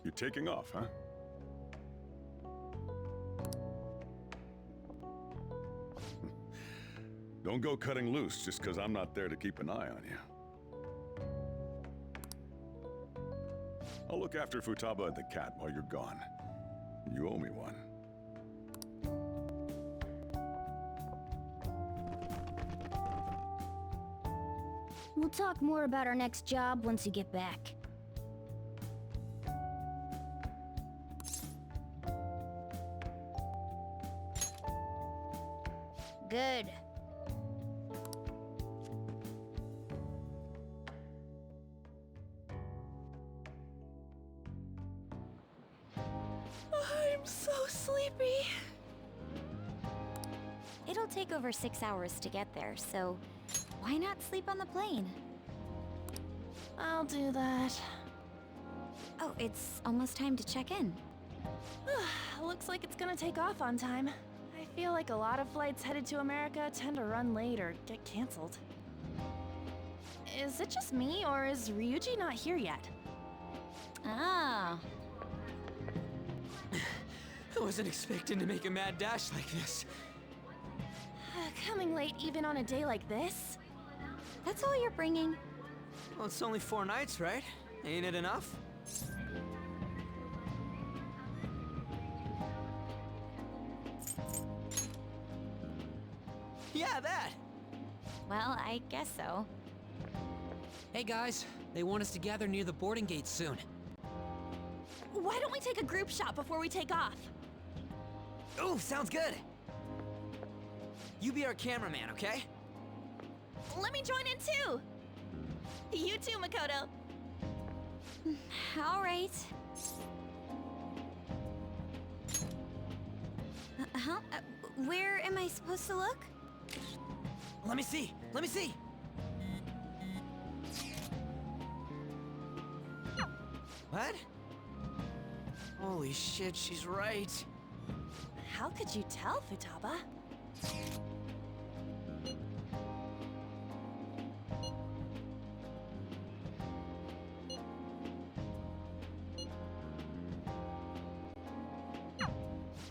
You taking off, huh? Don't go cutting loose just because I'm not there to keep an eye on you. I'll look after Futaba and the cat while you're gone. You owe me one. We'll talk more about our next job once you get back. Good. I'm so sleepy. It'll take over 6 hours to get there, so why not sleep on the plane? I'll do that. Oh, it's almost time to check in. Looks like it's gonna take off on time. I feel like a lot of flights headed to America tend to run late or get canceled. Is it just me, or is Ryuji not here yet? Ah. I wasn't expecting to make a mad dash like this. Coming late even on a day like this? That's all you're bringing? Well, it's only 4 nights, right? Ain't it enough? Yeah, that! Well, I guess so. Hey guys, they want us to gather near the boarding gate soon. Why don't we take a group shot before we take off? Ooh, sounds good! You be our cameraman, okay? Let me join in too! You too, Makoto! All right. Huh? Where am I supposed to look? Let me see! Let me see! What? Holy shit, she's right. How could you tell, Futaba?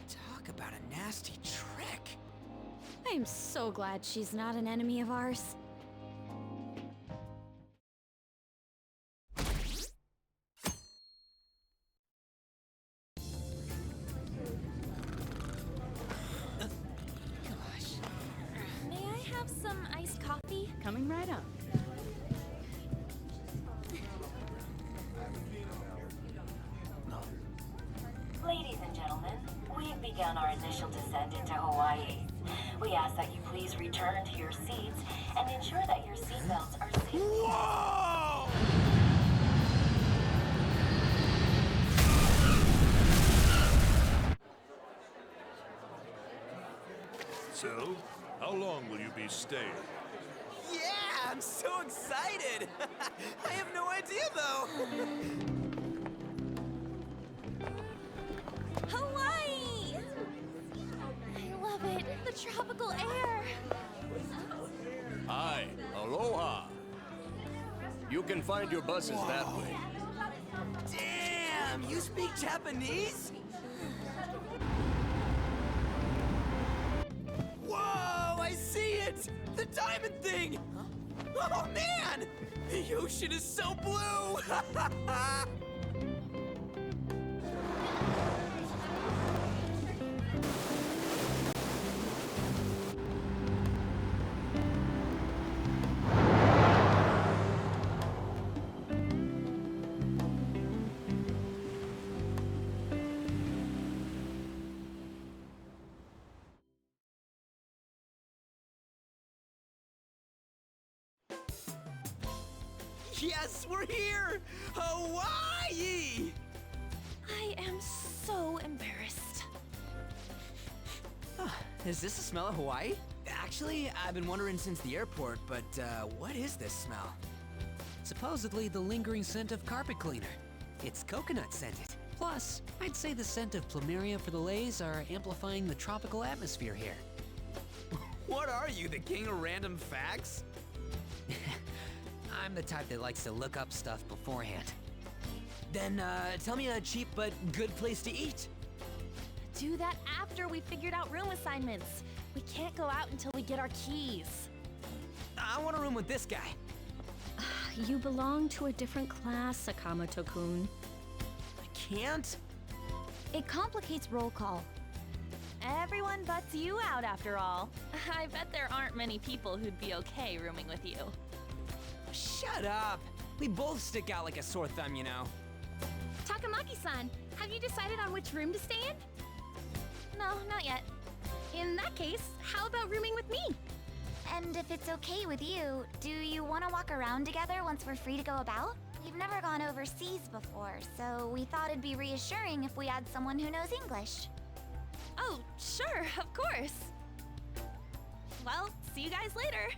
Talk about a nasty trick. I'm so glad she's not an enemy of ours. Gosh. May I have some iced coffee? Coming right up. Ladies and gentlemen, we've begun our initial descent into Hawaii. We ask that you please return to your seats and ensure that your seatbelts are safe. Whoa! So, how long will you be staying? Yeah, I'm so excited! I have no idea though! Hawaii! I love it. The tropical air. Hi, aloha. You can find your buses that way. Damn, you speak Japanese? Whoa, I see it! The diamond thing! Oh man! The ocean is so blue! Yes, we're here! Hawaii! I am so embarrassed. Is this the smell of Hawaii? Actually, I've been wondering since the airport, but what is this smell? Supposedly the lingering scent of carpet cleaner. It's coconut scented. Plus, I'd say the scent of plumeria for the lays are amplifying the tropical atmosphere here. What are you, the king of random facts? I'm the type that likes to look up stuff beforehand. Then, tell me a cheap but good place to eat. Do that after we figured out room assignments. We can't go out until we get our keys. I want a room with this guy. You belong to a different class, Sakamoto-kun. I can't? It complicates roll call. Everyone butts you out after all. I bet there aren't many people who'd be okay rooming with you. Shut up. We both stick out like a sore thumb, you know. Takamaki-san, have you decided on which room to stay in? No, not yet. In that case, how about rooming with me? And if it's okay with you, do you want to walk around together once we're free to go about? We've never gone overseas before, so we thought it'd be reassuring if we had someone who knows English. Oh, sure, of course. Well, see you guys later.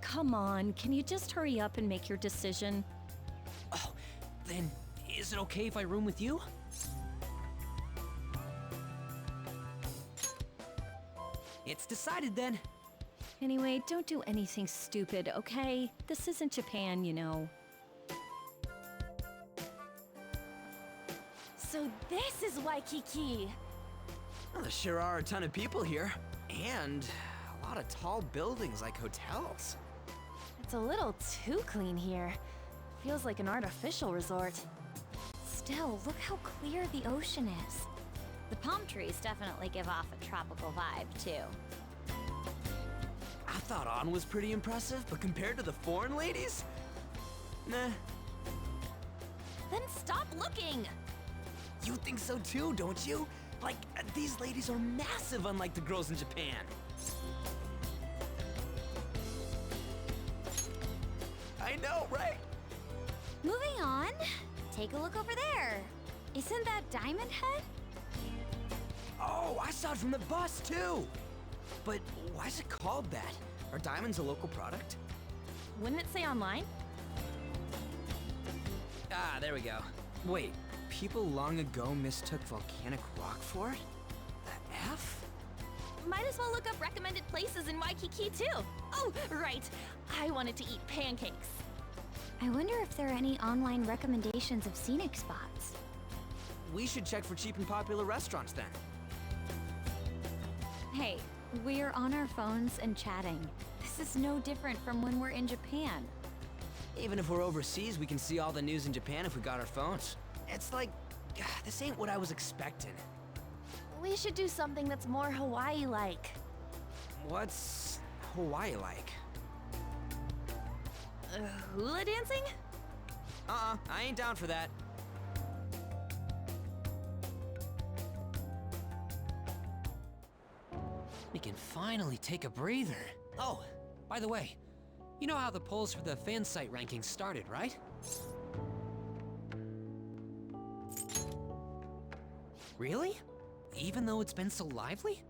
Come on, can you just hurry up and make your decision? Oh, then is it okay if I room with you? It's decided then. Anyway, don't do anything stupid, okay? This isn't Japan, you know. So this is Waikiki. Well, there sure are a ton of people here. And a lot of tall buildings like hotels. It's a little too clean here. Feels like an artificial resort. Still, look how clear the ocean is. The palm trees definitely give off a tropical vibe, too. I thought On was pretty impressive, but compared to the foreign ladies? Nah. Then stop looking! You think so too, don't you? Like, these ladies are massive unlike the girls in Japan. I know, right? Moving on, take a look over there. Isn't that Diamond Head? Oh, I saw it from the bus too! But why is it called that? Are diamonds a local product? Wouldn't it say online? Ah, there we go. Wait, people long ago mistook volcanic rock for it? The F? Might as well look up recommended places in Waikiki too. Oh, right. I wanted to eat pancakes. I wonder if there are any online recommendations of scenic spots. We should check for cheap and popular restaurants then. Hey, we're on our phones and chatting. This is no different from when we're in Japan. Even if we're overseas, we can see all the news in Japan if we got our phones. It's like, this ain't what I was expecting. We should do something that's more Hawaii-like. What's Hawaii like? Hula dancing? I ain't down for that. We can finally take a breather. Oh, by the way, you know how the polls for the fan site rankings started, right? Really? Even though it's been so lively?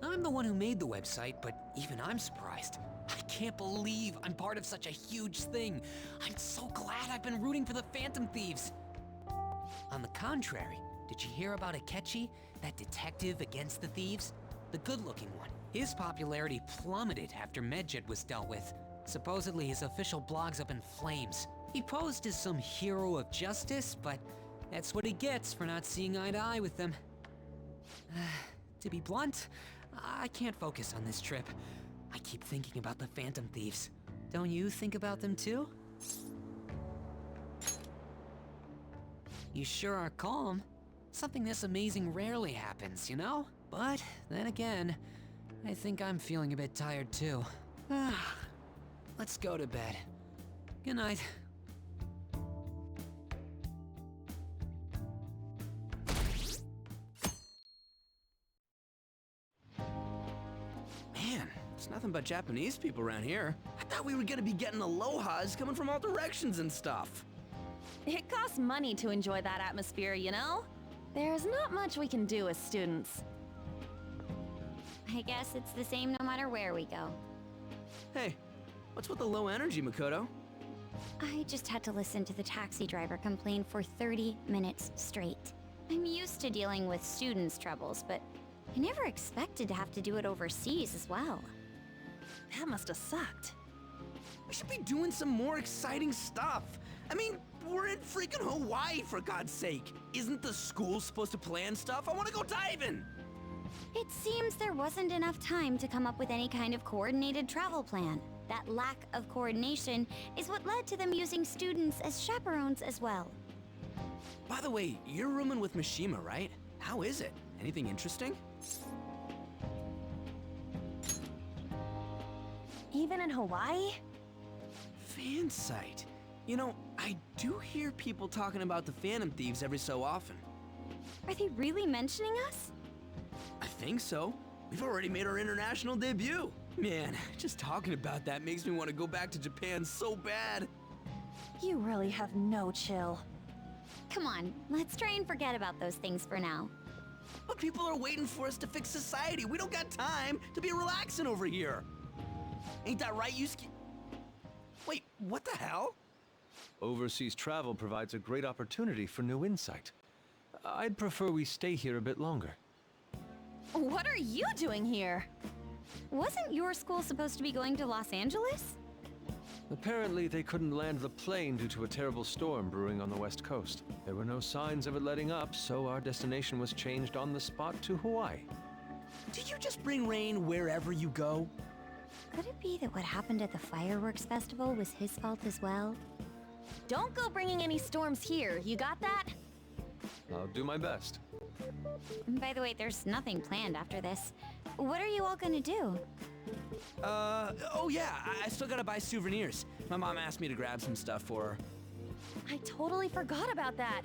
I'm the one who made the website, but even I'm surprised. I can't believe I'm part of such a huge thing. I'm so glad I've been rooting for the Phantom Thieves. On the contrary, did you hear about Akechi, that detective against the thieves? The good-looking one. His popularity plummeted after Medjet was dealt with. Supposedly his official blog's up in flames. He posed as some hero of justice, but that's what he gets for not seeing eye to eye with them. To be blunt, I can't focus on this trip. I keep thinking about the Phantom Thieves. Don't you think about them too? You sure are calm. Something this amazing rarely happens, you know? But then again, I think I'm feeling a bit tired too. Let's go to bed. Good night. Man, it's nothing but Japanese people around here. I thought we were gonna be getting alohas coming from all directions and stuff. It costs money to enjoy that atmosphere, you know? There's not much we can do as students. I guess it's the same no matter where we go. Hey, what's with the low energy, Makoto? I just had to listen to the taxi driver complain for 30 minutes straight. I'm used to dealing with students' troubles, but I never expected to have to do it overseas as well. That must have sucked. We should be doing some more exciting stuff. I mean, we're in freaking Hawaii, for God's sake. Isn't the school supposed to plan stuff? I want to go diving. It seems there wasn't enough time to come up with any kind of coordinated travel plan. That lack of coordination is what led to them using students as chaperones as well. By the way, you're rooming with Mishima, right? How is it? Anything interesting? Even in Hawaii? Fan site. You know, I do hear people talking about the Phantom Thieves every so often. Are they really mentioning us? I think so. We've already made our international debut. Man, just talking about that makes me want to go back to Japan so bad. You really have no chill. Come on, let's try and forget about those things for now. But people are waiting for us to fix society. We don't got time to be relaxing over here. Ain't that right, Yusuke? Wait, what the hell? Overseas travel provides a great opportunity for new insight. I'd prefer we stay here a bit longer. What are you doing here? Wasn't your school supposed to be going to Los Angeles? Apparently, they couldn't land the plane due to a terrible storm brewing on the west coast. There were no signs of it letting up, so our destination was changed on the spot to Hawaii. Did you just bring rain wherever you go? Could it be that what happened at the fireworks festival was his fault as well? Don't go bringing any storms here, you got that? I'll do my best. By the way, there's nothing planned after this. What are you all gonna do? Oh yeah, I still gotta buy souvenirs. My mom asked me to grab some stuff for her. I totally forgot about that.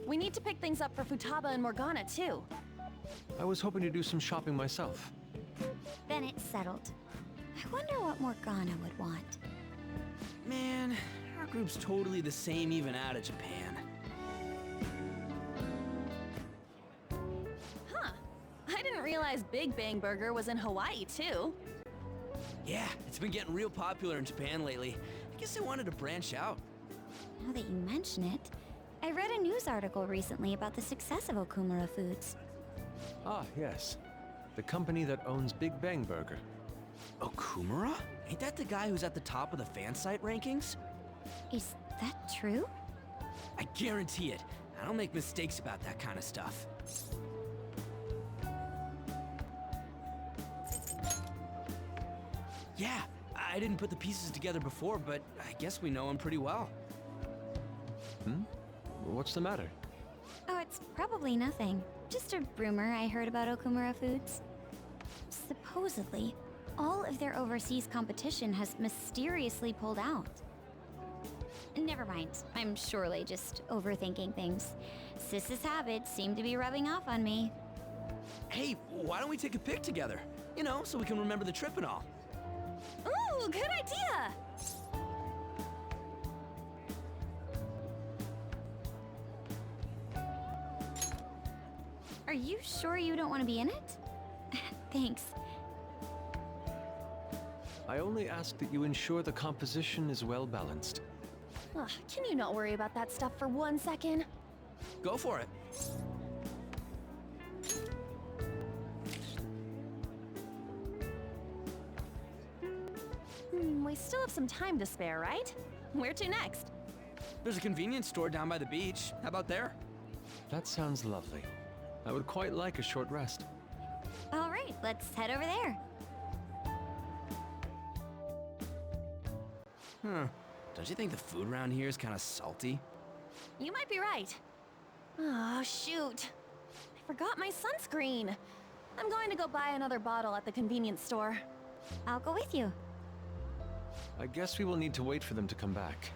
We need to pick things up for Futaba and Morgana, too. I was hoping to do some shopping myself. Then it's settled. I wonder what Morgana would want. Man, our group's totally the same even out of Japan. Huh. I didn't realize Big Bang Burger was in Hawaii, too. Yeah, it's been getting real popular in Japan lately. I guess they wanted to branch out. Now that you mention it, I read a news article recently about the success of Okumura Foods. Ah, yes. The company that owns Big Bang Burger. Okumura? Ain't that the guy who's at the top of the fan site rankings? Is that true? I guarantee it. I don't make mistakes about that kind of stuff. Yeah, I didn't put the pieces together before, but I guess we know him pretty well. What's the matter? Oh, it's probably nothing. Just a rumor I heard about Okumura Foods. Supposedly, all of their overseas competition has mysteriously pulled out. Never mind, I'm surely just overthinking things. Sis's habits seem to be rubbing off on me. Hey, why don't we take a pic together? You know, so we can remember the trip and all. Ooh, good idea! Are you sure you don't want to be in it? Thanks. I only ask that you ensure the composition is well balanced. Ugh, can you not worry about that stuff for 1 second? Go for it. We still have some time to spare, right? Where to next? There's a convenience store down by the beach. How about there? That sounds lovely. I would quite like a short rest. All right, let's head over there. Don't you think the food around here is kind of salty? You might be right. Oh, shoot. I forgot my sunscreen. I'm going to go buy another bottle at the convenience store. I'll go with you. I guess we will need to wait for them to come back.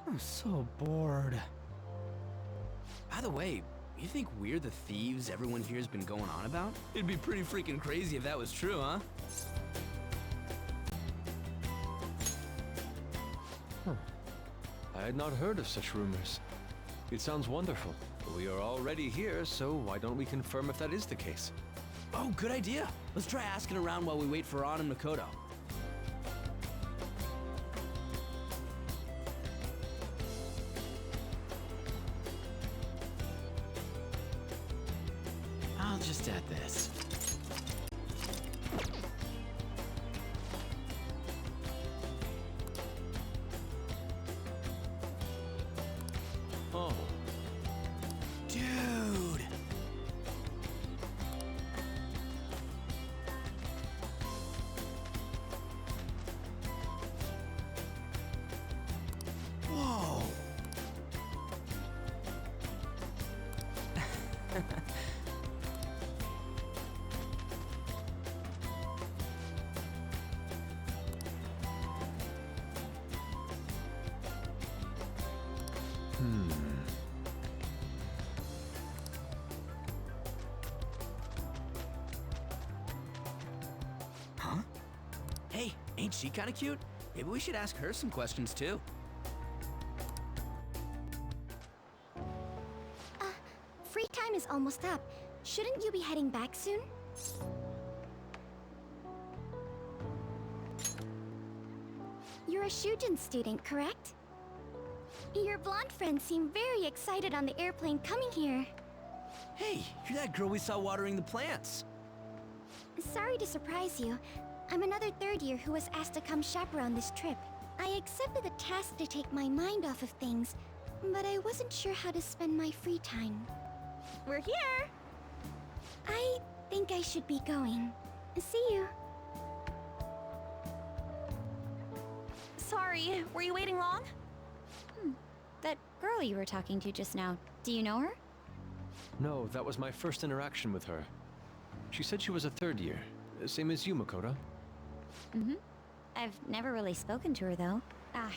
I'm so bored. By the way, you think we're the thieves everyone here's been going on about? It'd be pretty freaking crazy if that was true, huh? I had not heard of such rumors. It sounds wonderful. We are already here, so why don't we confirm if that is the case? Oh, good idea. Let's try asking around while we wait for An and Makoto. I'll just add this. Huh? Hey, ain't she kinda cute? Maybe we should ask her some questions too. Free time is almost up. Shouldn't you be heading back soon? You're a Shujin student, correct? Your blonde friends seem very excited on the airplane coming here. Hey, you're that girl we saw watering the plants. Sorry to surprise you. I'm another third year who was asked to come chaperone this trip. I accepted the task to take my mind off of things, but I wasn't sure how to spend my free time. We're here! I think I should be going. See you. Sorry, were you waiting long? That girl you were talking to just now, do you know her? No, that was my first interaction with her. She said she was a third year, same as you, Makoto. I've never really spoken to her, though.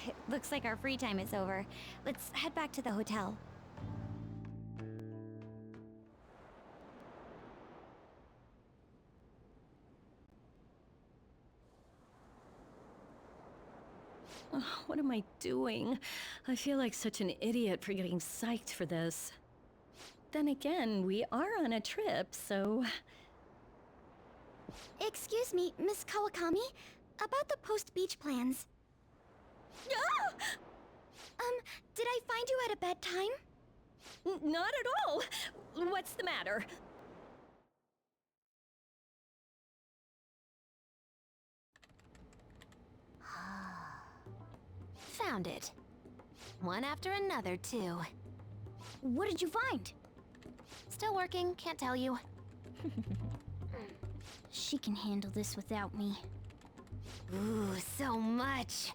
It looks like our free time is over. Let's head back to the hotel. What am I doing? I feel like such an idiot for getting psyched for this. Then again, we are on a trip, so... Excuse me, Miss Kawakami? About the post-beach plans. Ah! Did I find you at a bad time? Not at all! What's the matter? Found it. One after another, too. What did you find? Still working, can't tell you. She can handle this without me. Ooh, so much.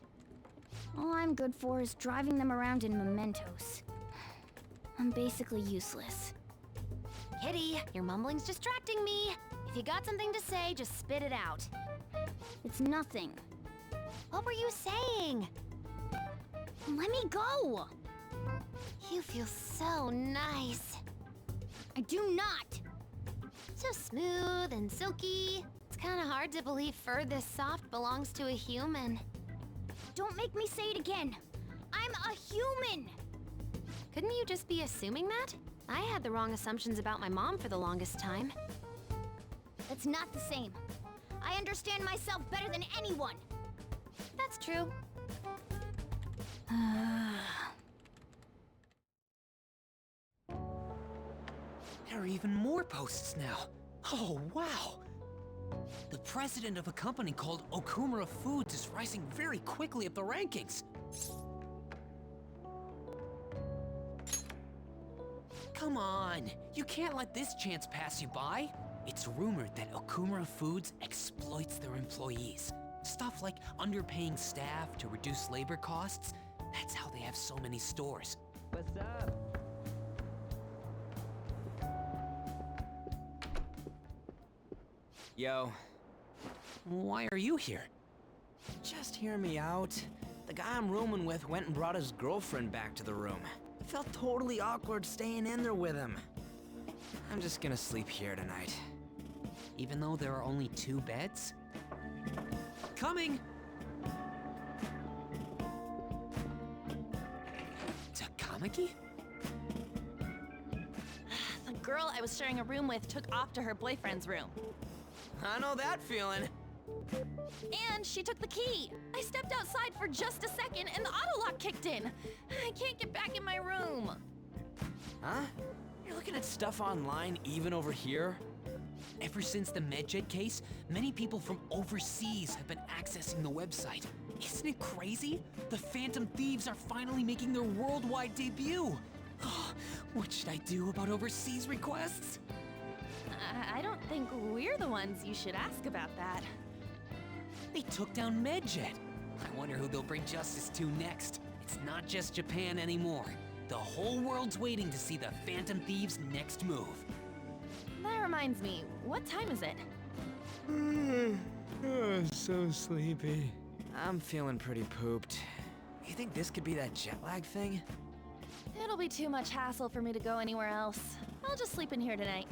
All I'm good for is driving them around in mementos. I'm basically useless. Kitty, your mumbling's distracting me. If you got something to say, just spit it out. It's nothing. What were you saying? Let me go! You feel so nice. I do not! So smooth and silky. It's kinda hard to believe fur this soft belongs to a human. Don't make me say it again! I'm a human! Couldn't you just be assuming that? I had the wrong assumptions about my mom for the longest time. That's not the same. I understand myself better than anyone! That's true. There are even more posts now. Oh, wow! The president of a company called Okumura Foods is rising very quickly up the rankings. Come on, you can't let this chance pass you by. It's rumored that Okumura Foods exploits their employees. Stuff like underpaying staff to reduce labor costs. That's how they have so many stores. What's up? Yo, Why are you here? just hear me out. The guy I'm rooming with went and brought his girlfriend back to the room. It felt totally awkward staying in there with him. I'm just gonna sleep here tonight. Even though there are only 2 beds? Coming! Takamaki? The girl I was sharing a room with took off to her boyfriend's room. I know that feeling. And she took the key. I stepped outside for just a second and the auto lock kicked in. I can't get back in my room. Huh? You're looking at stuff online even over here? Ever since the MedJet case, many people from overseas have been accessing the website. Isn't it crazy? The Phantom Thieves are finally making their worldwide debut. What should I do about overseas requests? I don't think we're the ones you should ask about that. They took down MedJet. I wonder who they'll bring justice to next. It's not just Japan anymore. The whole world's waiting to see the Phantom Thieves' next move. That reminds me, what time is it? So sleepy. I'm feeling pretty pooped. You think this could be that jet lag thing? It'll be too much hassle for me to go anywhere else. I'll just sleep in here tonight.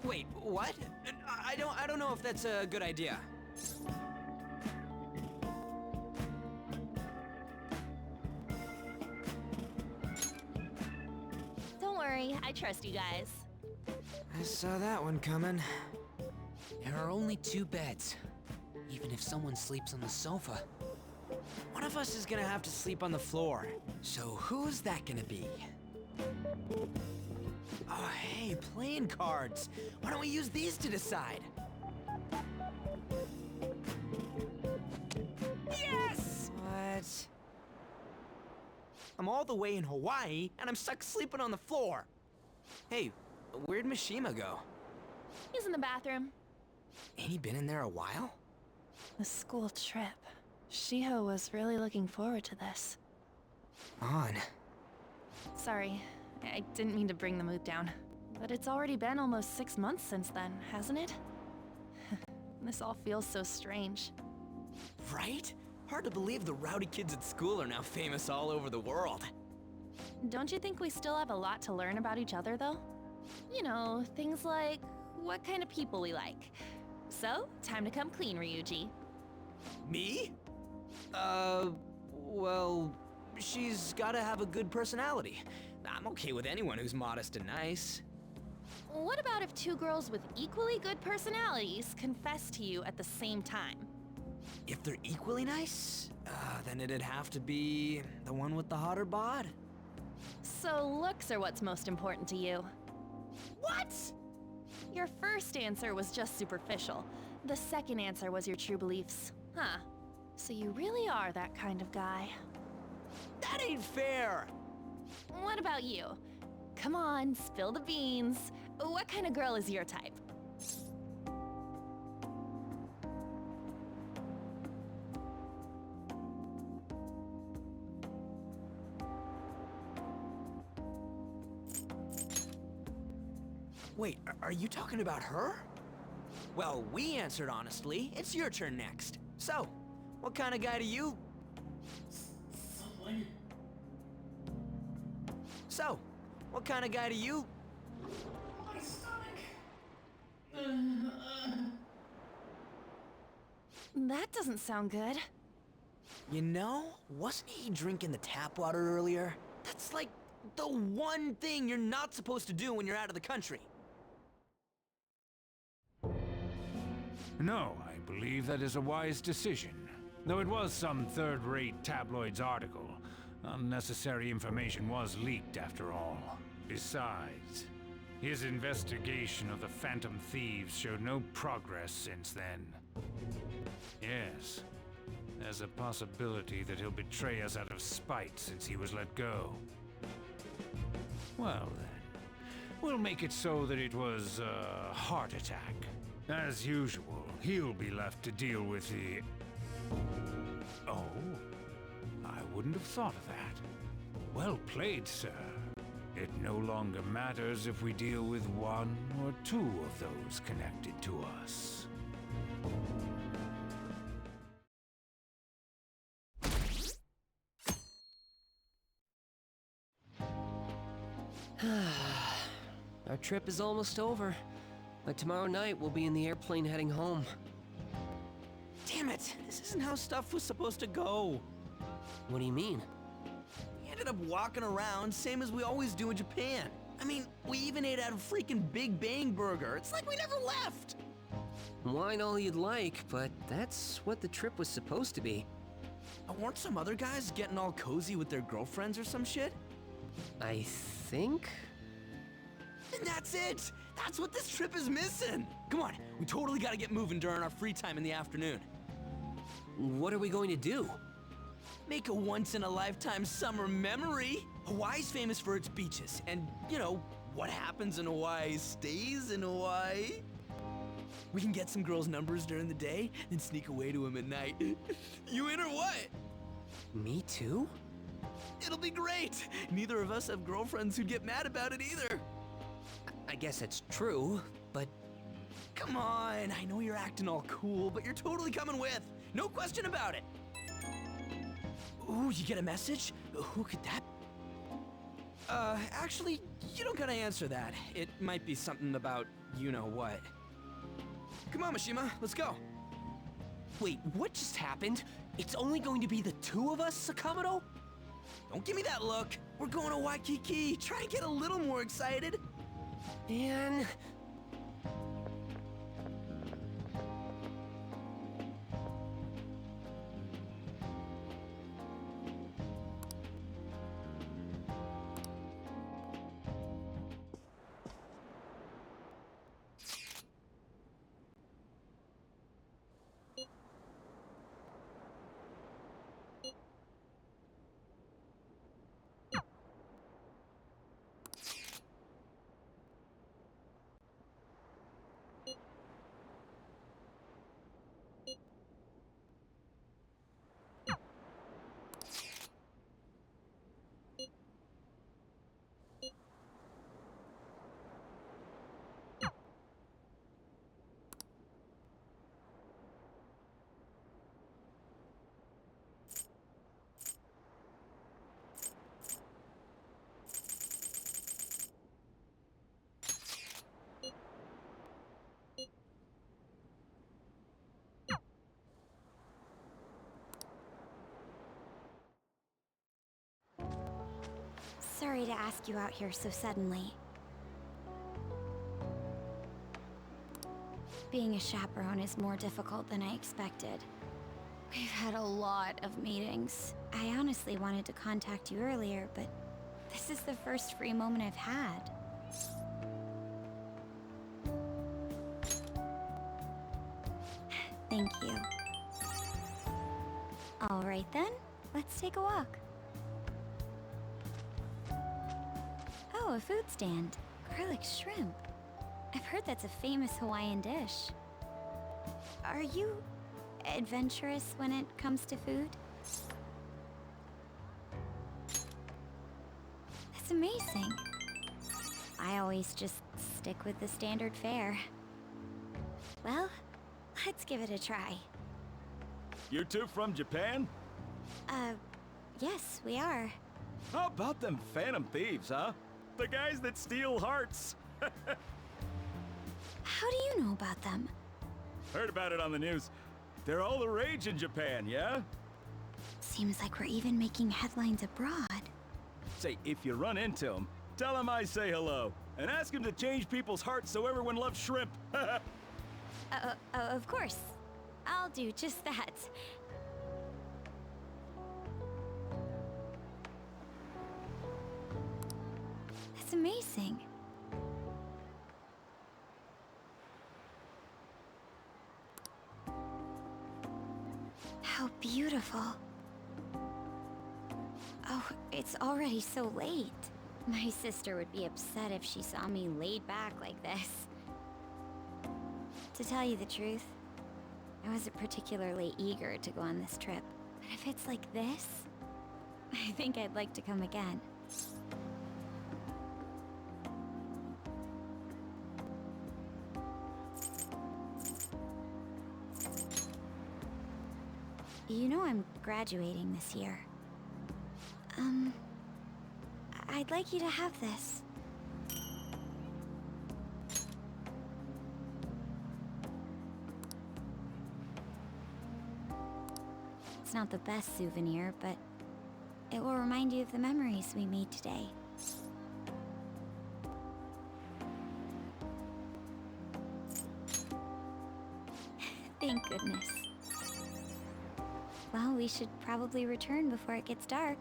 Wait, what? I don't know if that's a good idea. Don't worry, I trust you guys. I saw that one coming. There are only 2 beds. Even if someone sleeps on the sofa. One of us is gonna have to sleep on the floor. So who's that gonna be? Oh, hey, playing cards. Why don't we use these to decide? Yes! What? I'm all the way in Hawaii, and I'm stuck sleeping on the floor. Hey, where'd Mishima go? He's in the bathroom. Ain't he been in there a while? The school trip. Shiho was really looking forward to this. On. Sorry, I didn't mean to bring the mood down. But it's already been almost 6 months since then, hasn't it? This all feels so strange. Right? Hard to believe the rowdy kids at school are now famous all over the world. Don't you think we still have a lot to learn about each other, though? You know, things like what kind of people we like. So, time to come clean, Ryuji. Me? Well, she's gotta have a good personality. I'm okay with anyone who's modest and nice. What about if 2 girls with equally good personalities confess to you at the same time? If they're equally nice, then it'd have to be the one with the hotter bod. So looks are what's most important to you. What? Your first answer was just superficial. The second answer was your true beliefs. Huh. So you really are that kind of guy. That ain't fair! What about you? Come on, spill the beans. What kind of girl is your type? Wait, are you talking about her? Well, we answered honestly. It's your turn next. So, what kind of guy do you... So, what kind of guy do you... My stomach. That doesn't sound good. You know, wasn't he drinking the tap water earlier? That's like the one thing you're not supposed to do when you're out of the country. No, I believe that is a wise decision. Though it was some third-rate tabloid's article, unnecessary information was leaked after all. Besides, his investigation of the Phantom Thieves showed no progress since then. Yes, there's a possibility that he'll betray us out of spite since he was let go. Well then, we'll make it so that it was a heart attack. As usual, he'll be left to deal with the... Oh, I wouldn't have thought of that. Well played, sir. It no longer matters if we deal with 1 or 2 of those connected to us. Our trip is almost over. By tomorrow night, we'll be in the airplane heading home. Damn it, this isn't how stuff was supposed to go. What do you mean? We ended up walking around, same as we always do in Japan. I mean, we even ate at a freaking Big Bang Burger. It's like we never left. Wine all you'd like, but that's what the trip was supposed to be. Weren't some other guys getting all cozy with their girlfriends or some shit? I think? And that's it! That's what this trip is missing! Come on, we totally gotta get moving during our free time in the afternoon. What are we going to do? Make a once-in-a-lifetime summer memory! Hawaii's famous for its beaches, and, you know, what happens in Hawaii stays in Hawaii. We can get some girls' numbers during the day, then sneak away to them at night. You in or what? Me too? It'll be great! Neither of us have girlfriends who'd get mad about it either. I guess that's true, but... Come on, I know you're acting all cool, but you're totally coming with. No question about it. Ooh, you get a message? Who could that... Actually, you don't gotta answer that. It might be something about you-know-what. Come on, Mishima, let's go. Wait, what just happened? It's only going to be the two of us, Sakamoto? Don't give me that look. We're going to Waikiki. Try and get a little more excited. Man... Sorry to ask you out here so suddenly. Being a chaperone is more difficult than I expected. We've had a lot of meetings. I honestly wanted to contact you earlier, but this is the first free moment I've had. Thank you. All right then, let's take a walk. Oh, a food stand. Garlic shrimp. I've heard that's a famous Hawaiian dish. Are you adventurous when it comes to food? That's amazing. I always just stick with the standard fare. Well, let's give it a try. You two from Japan? Yes, we are. How about them phantom thieves, huh? The guys that steal hearts. How do you know about them? Heard about it on the news. They're all the rage in Japan, yeah? Seems like we're even making headlines abroad. Say, if you run into them, tell them I say hello. And ask them to change people's hearts so everyone loves shrimp. Of course. I'll do just that. That's amazing. How beautiful. Oh, it's already so late. My sister would be upset if she saw me laid back like this. To tell you the truth, I wasn't particularly eager to go on this trip. But if it's like this, I think I'd like to come again. You know I'm graduating this year. I'd like you to have this. It's not the best souvenir, but it will remind you of the memories we made today. Thank goodness. Well, we should probably return before it gets dark.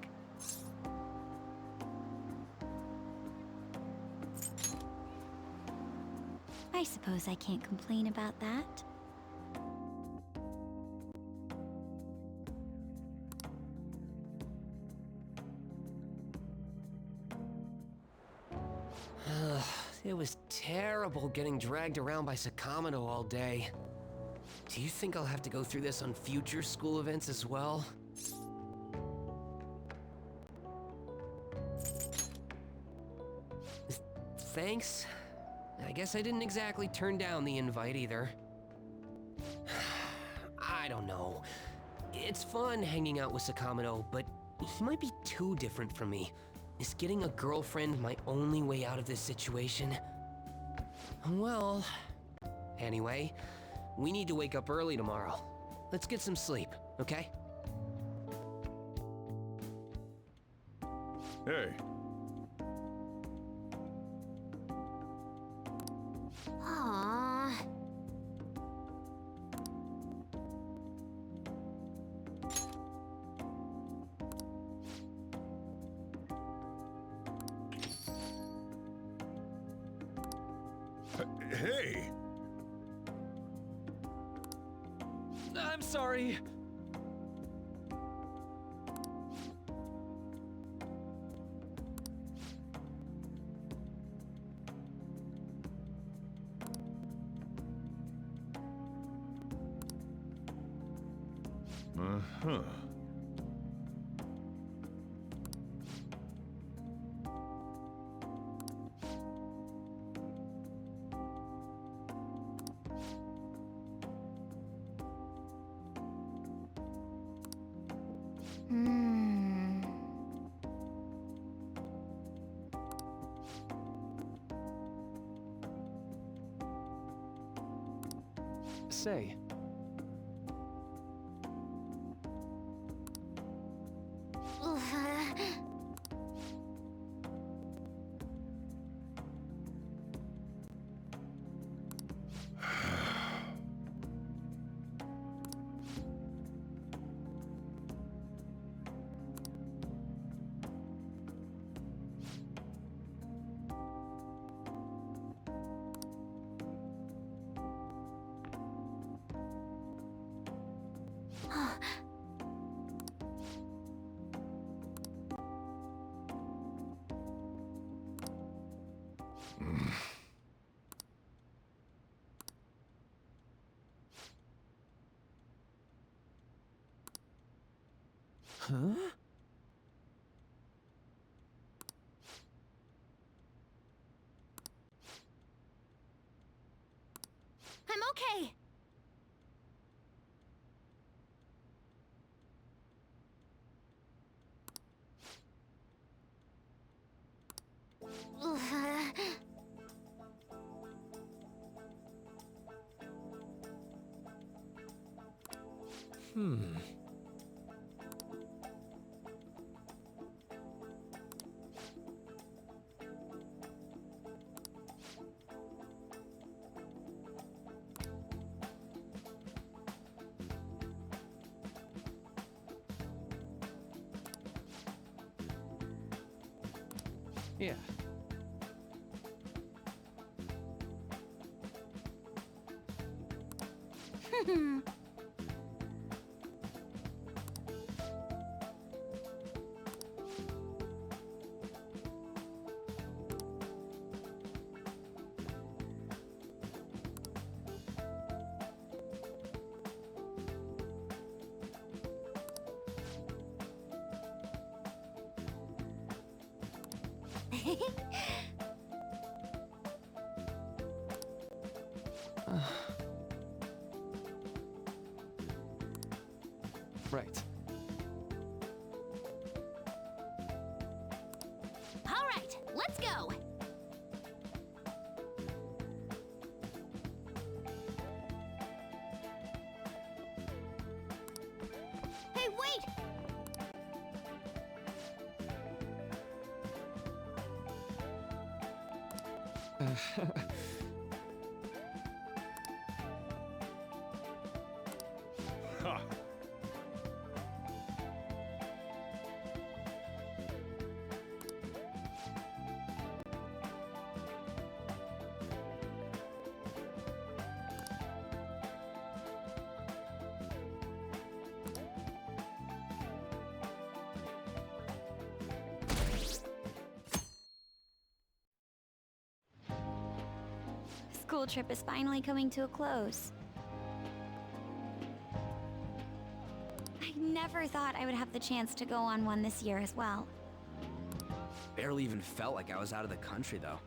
I suppose I can't complain about that. It was terrible getting dragged around by Sakamoto all day. Do you think I'll have to go through this on future school events as well? Thanks. I guess I didn't exactly turn down the invite either. I don't know. It's fun hanging out with Sakamoto, but he might be too different from me. Is getting a girlfriend my only way out of this situation? Well... Anyway, we need to wake up early tomorrow. Let's get some sleep, okay? Hey. Aww. Hey! I'm sorry. Uh-huh. Hmm. Say, Huh? I'm okay. yeah. Right. All right, let's go. Hey, wait! Ha! School trip is finally coming to a close. I never thought I would have the chance to go on one this year as well. Barely even felt like I was out of the country, though.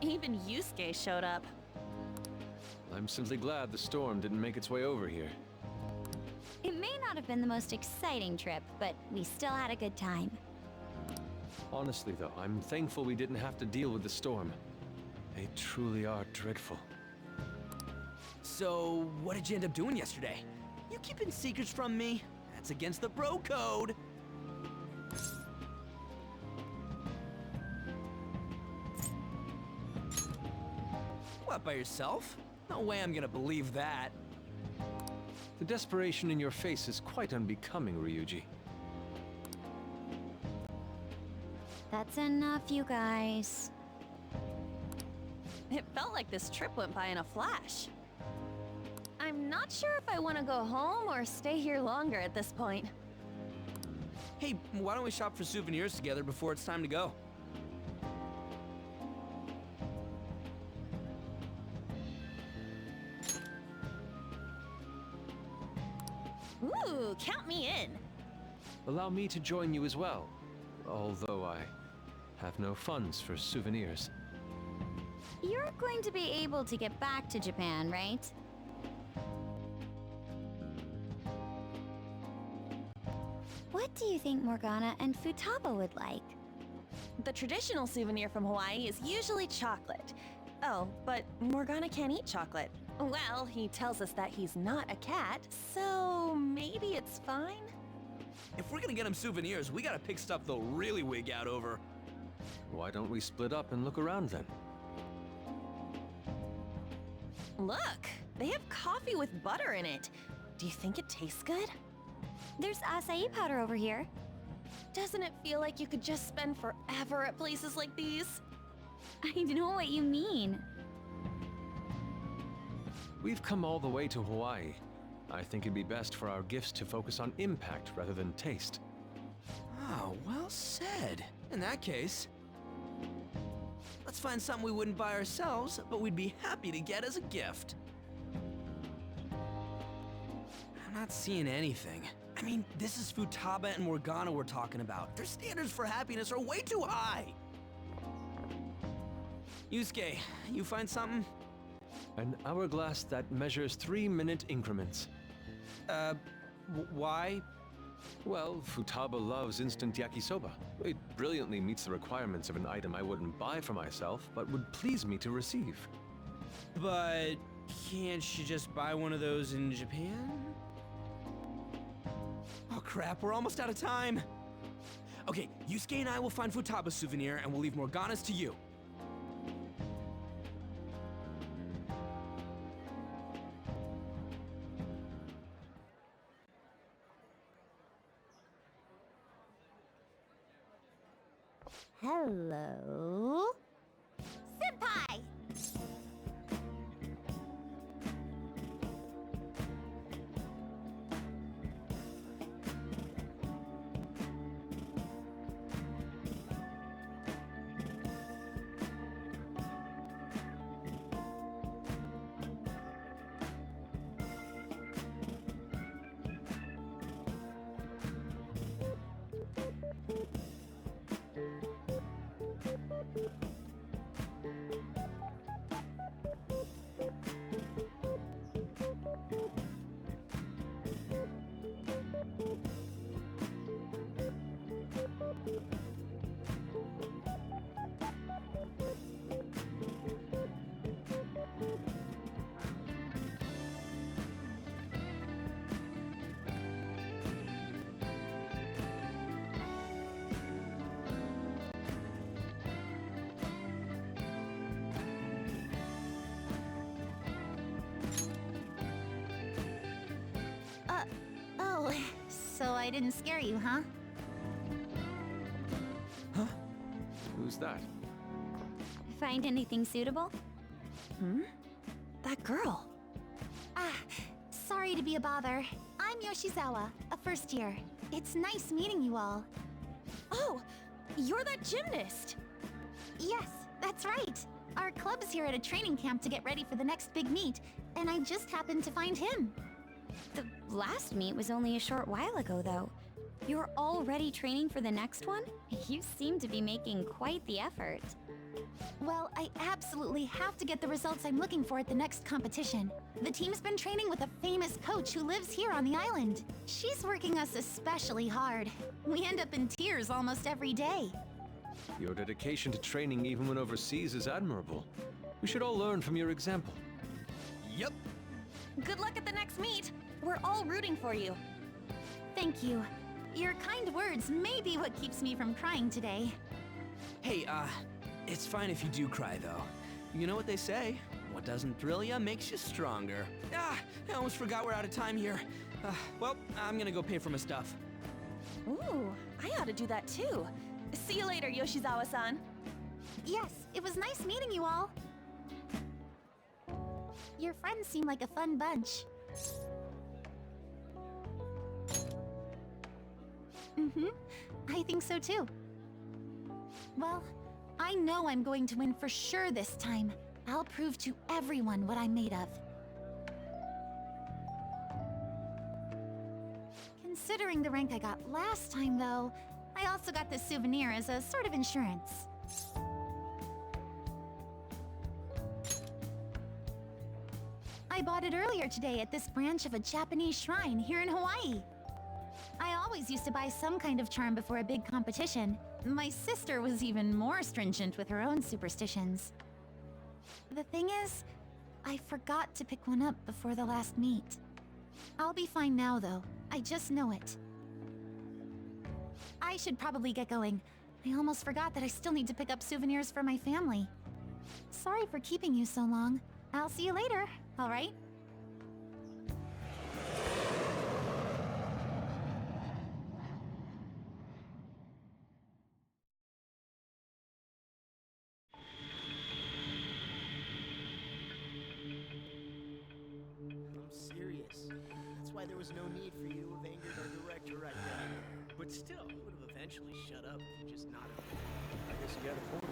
Even Yusuke showed up. I'm simply glad the storm didn't make its way over here. It may not have been the most exciting trip, but we still had a good time. Honestly, though, I'm thankful we didn't have to deal with the storm. They truly are dreadful. So, what did you end up doing yesterday? You keeping secrets from me? That's against the bro code. What, by yourself? No way I'm gonna believe that. The desperation in your face is quite unbecoming, Ryuji. That's enough, you guys. It felt like this trip went by in a flash. I'm not sure if I want to go home or stay here longer at this point. Hey, why don't we shop for souvenirs together before it's time to go? Ooh, count me in. Allow me to join you as well, although I have no funds for souvenirs. You're going to be able to get back to Japan, right? What do you think Morgana and Futaba would like? The traditional souvenir from Hawaii is usually chocolate. Oh, but Morgana can't eat chocolate. Well, he tells us that he's not a cat, so maybe it's fine? If we're gonna get him souvenirs, we gotta pick stuff they'll really wig out over. Why don't we split up and look around then? Look, they have coffee with butter in it. Do you think it tastes good? There's acai powder over here. Doesn't it feel like you could just spend forever at places like these? I know what you mean. We've come all the way to Hawaii. I think it'd be best for our gifts to focus on impact rather than taste. Oh, well said. In that case, let's find something we wouldn't buy ourselves, but we'd be happy to get as a gift. I'm not seeing anything. I mean, this is Futaba and Morgana we're talking about. Their standards for happiness are way too high. Yusuke, you find something? An hourglass that measures 3-minute increments. Why? Well, Futaba loves instant yakisoba. It brilliantly meets the requirements of an item I wouldn't buy for myself, but would please me to receive. But can't you just buy one of those in Japan? Oh crap, we're almost out of time. Okay, Yusuke and I will find Futaba's souvenir and we'll leave Morgana's to you. Hello? Senpai! Oh, so I didn't scare you, huh? Huh? Who's that? Find anything suitable? That girl. Ah, sorry to be a bother. I'm Yoshizawa, a first year. It's nice meeting you all. Oh, you're that gymnast. Yes, that's right. Our club's here at a training camp to get ready for the next big meet, and I just happened to find him. The last meet was only a short while ago, though. You're already training for the next one? You seem to be making quite the effort. Well, I absolutely have to get the results I'm looking for at the next competition. The team's been training with a famous coach who lives here on the island. She's working us especially hard. We end up in tears almost every day. Your dedication to training even when overseas is admirable. We should all learn from your example. Yep. Good luck at the next meet. We're all rooting for you. Thank you. Your kind words may be what keeps me from crying today. Hey, it's fine if you do cry, though. You know what they say? What doesn't thrill you makes you stronger. Ah, I almost forgot we're out of time here. Well, I'm gonna go pay for my stuff. Ooh, I ought to do that too. See you later, Yoshizawa-san. Yes, it was nice meeting you all. Your friends seem like a fun bunch. I think so too. Well, I know I'm going to win for sure this time. I'll prove to everyone what I'm made of. Considering the rank I got last time, though, I also got this souvenir as a sort of insurance. I bought it earlier today at this branch of a Japanese shrine here in Hawaii. I always used to buy some kind of charm before a big competition. My sister was even more stringent with her own superstitions. The thing is, I forgot to pick one up before the last meet. I'll be fine now, though. I just know it. I should probably get going. I almost forgot that I still need to pick up souvenirs for my family. Sorry for keeping you so long. I'll see you later, all right? I'm serious. That's why there was no need for you to have angered our director right then. But still, he would have eventually shut up if you just nodded. I guess you got a point.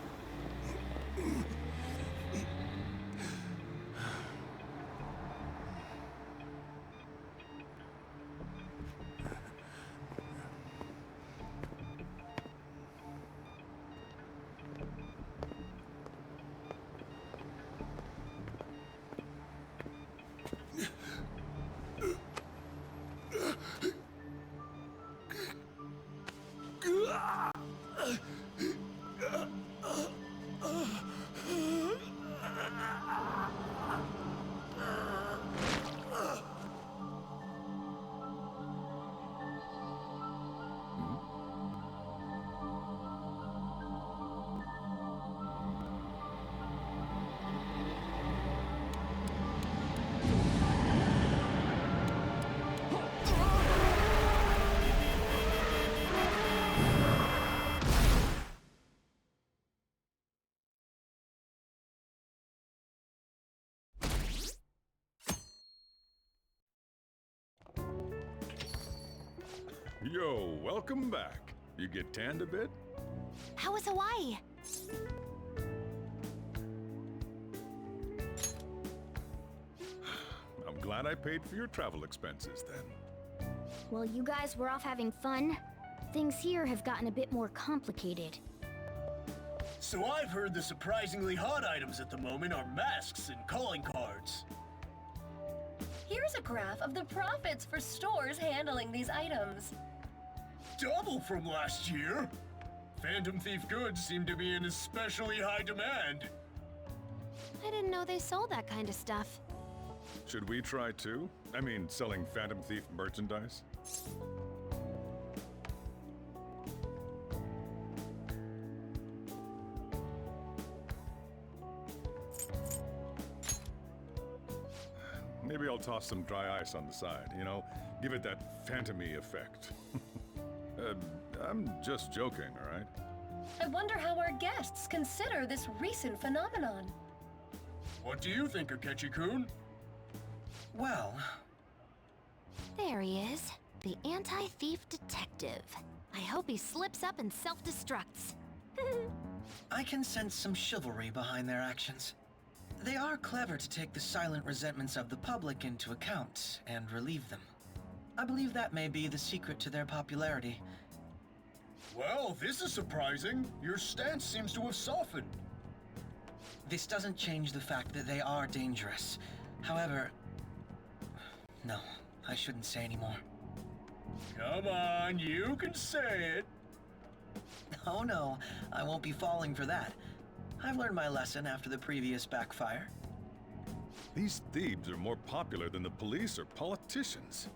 Yo, welcome back. You get tanned a bit? How was Hawaii? I'm glad I paid for your travel expenses then. While you guys were off having fun, things here have gotten a bit more complicated. So I've heard the surprisingly hot items at the moment are masks and calling cards. Here's a graph of the profits for stores handling these items. Double from last year! Phantom Thief goods seem to be in especially high demand. I didn't know they sold that kind of stuff. Should we try too? I mean, selling Phantom Thief merchandise? Maybe I'll toss some dry ice on the side, you know? Give it that phantom-y effect. I'm just joking, all right? I wonder how our guests consider this recent phenomenon. What do you think, Akechi-kun? Well... There he is, the anti-thief detective. I hope he slips up and self-destructs. I can sense some chivalry behind their actions. They are clever to take the silent resentments of the public into account and relieve them. I believe that may be the secret to their popularity. Well, this is surprising. Your stance seems to have softened. This doesn't change the fact that they are dangerous. However... No, I shouldn't say any more. Come on, you can say it. Oh no, I won't be falling for that. I've learned my lesson after the previous backfire. These thieves are more popular than the police or politicians.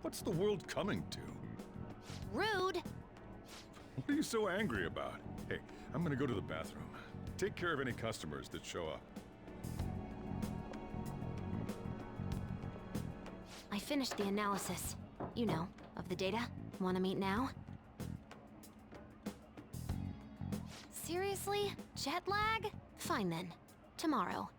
What's the world coming to? Rude! What are you so angry about? Hey, I'm gonna go to the bathroom. Take care of any customers that show up. I finished the analysis. You know, of the data. Wanna meet now? Seriously? Jet lag? Fine then. Tomorrow.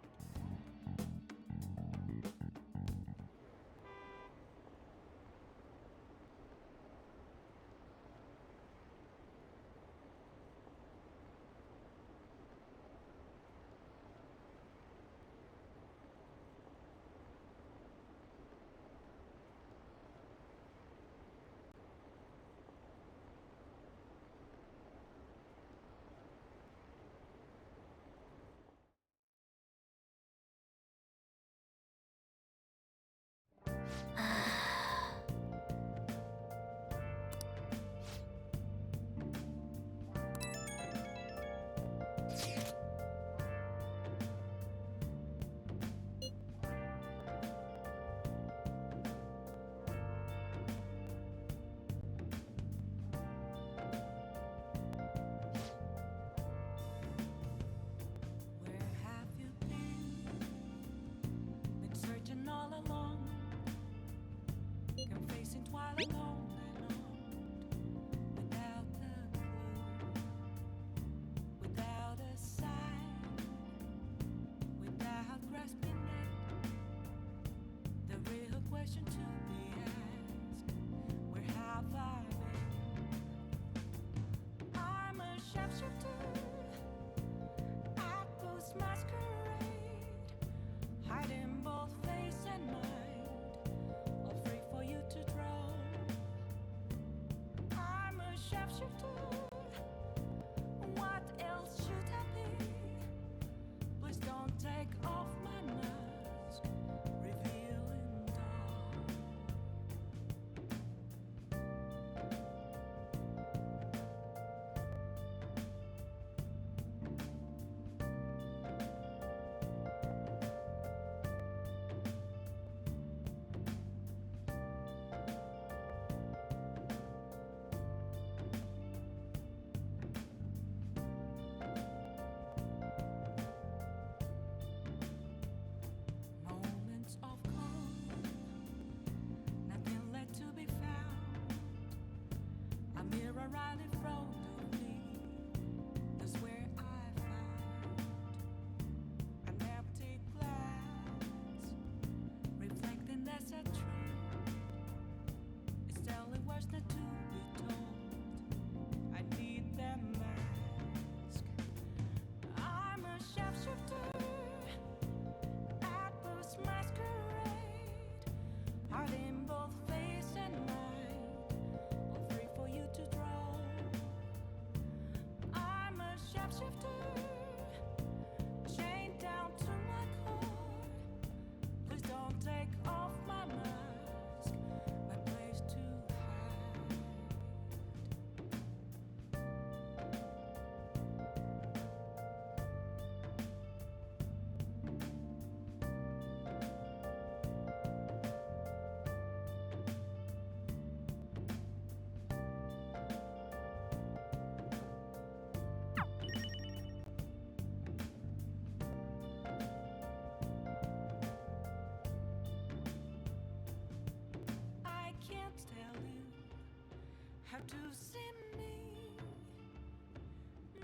How to see me?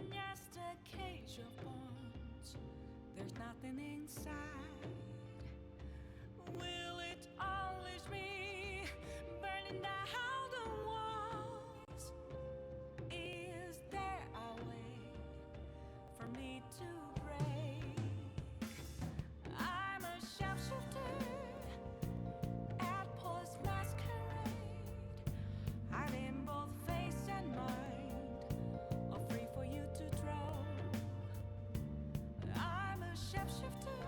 Just a cage of bones. There's nothing inside. Will it unleash me? Burning down the walls. Is there a way for me to break? I'm a sharpshooter at Post Masquerade. Hiding both face and mind, all free for you to draw. I'm a shapeshifter,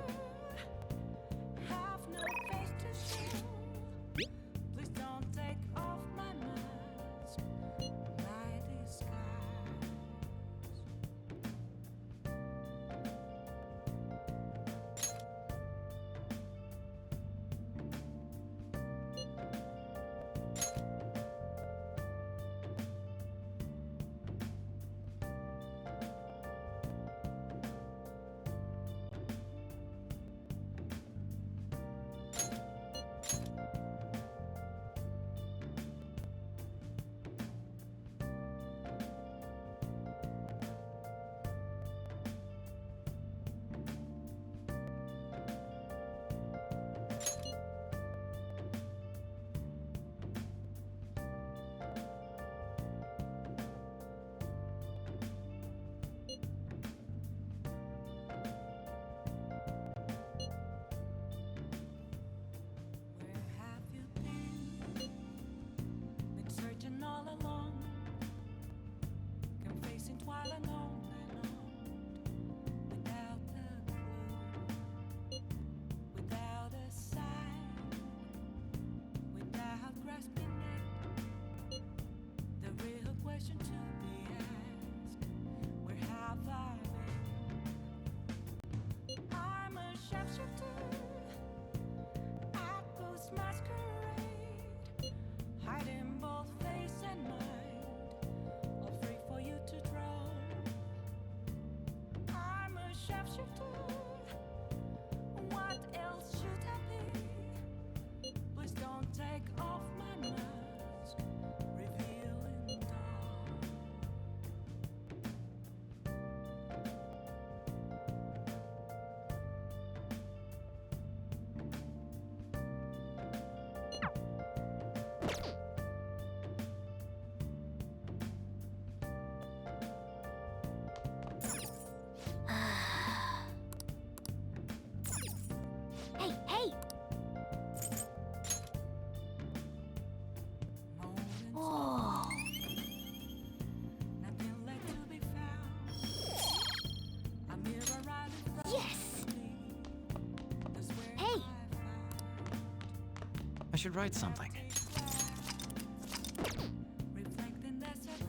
should write something.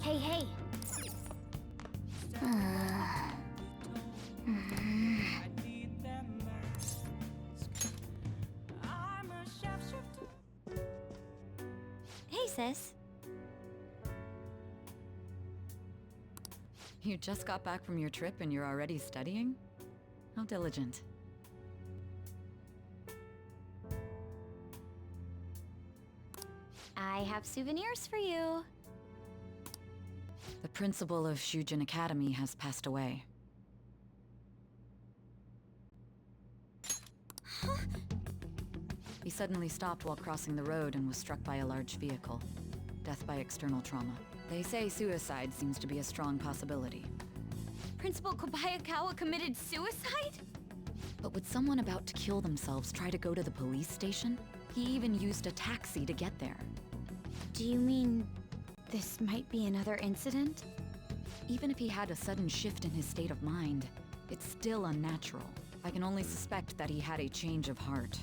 Hey, hey. Hey, sis. You just got back from your trip and you're already studying? How diligent. I have souvenirs for you. The principal of Shujin Academy has passed away. He suddenly stopped while crossing the road and was struck by a large vehicle. Death by external trauma. They say suicide seems to be a strong possibility. Principal Kobayakawa committed suicide? But would someone about to kill themselves try to go to the police station? He even used a taxi to get there. Do you mean this might be another incident? Even if he had a sudden shift in his state of mind, it's still unnatural. I can only suspect that he had a change of heart.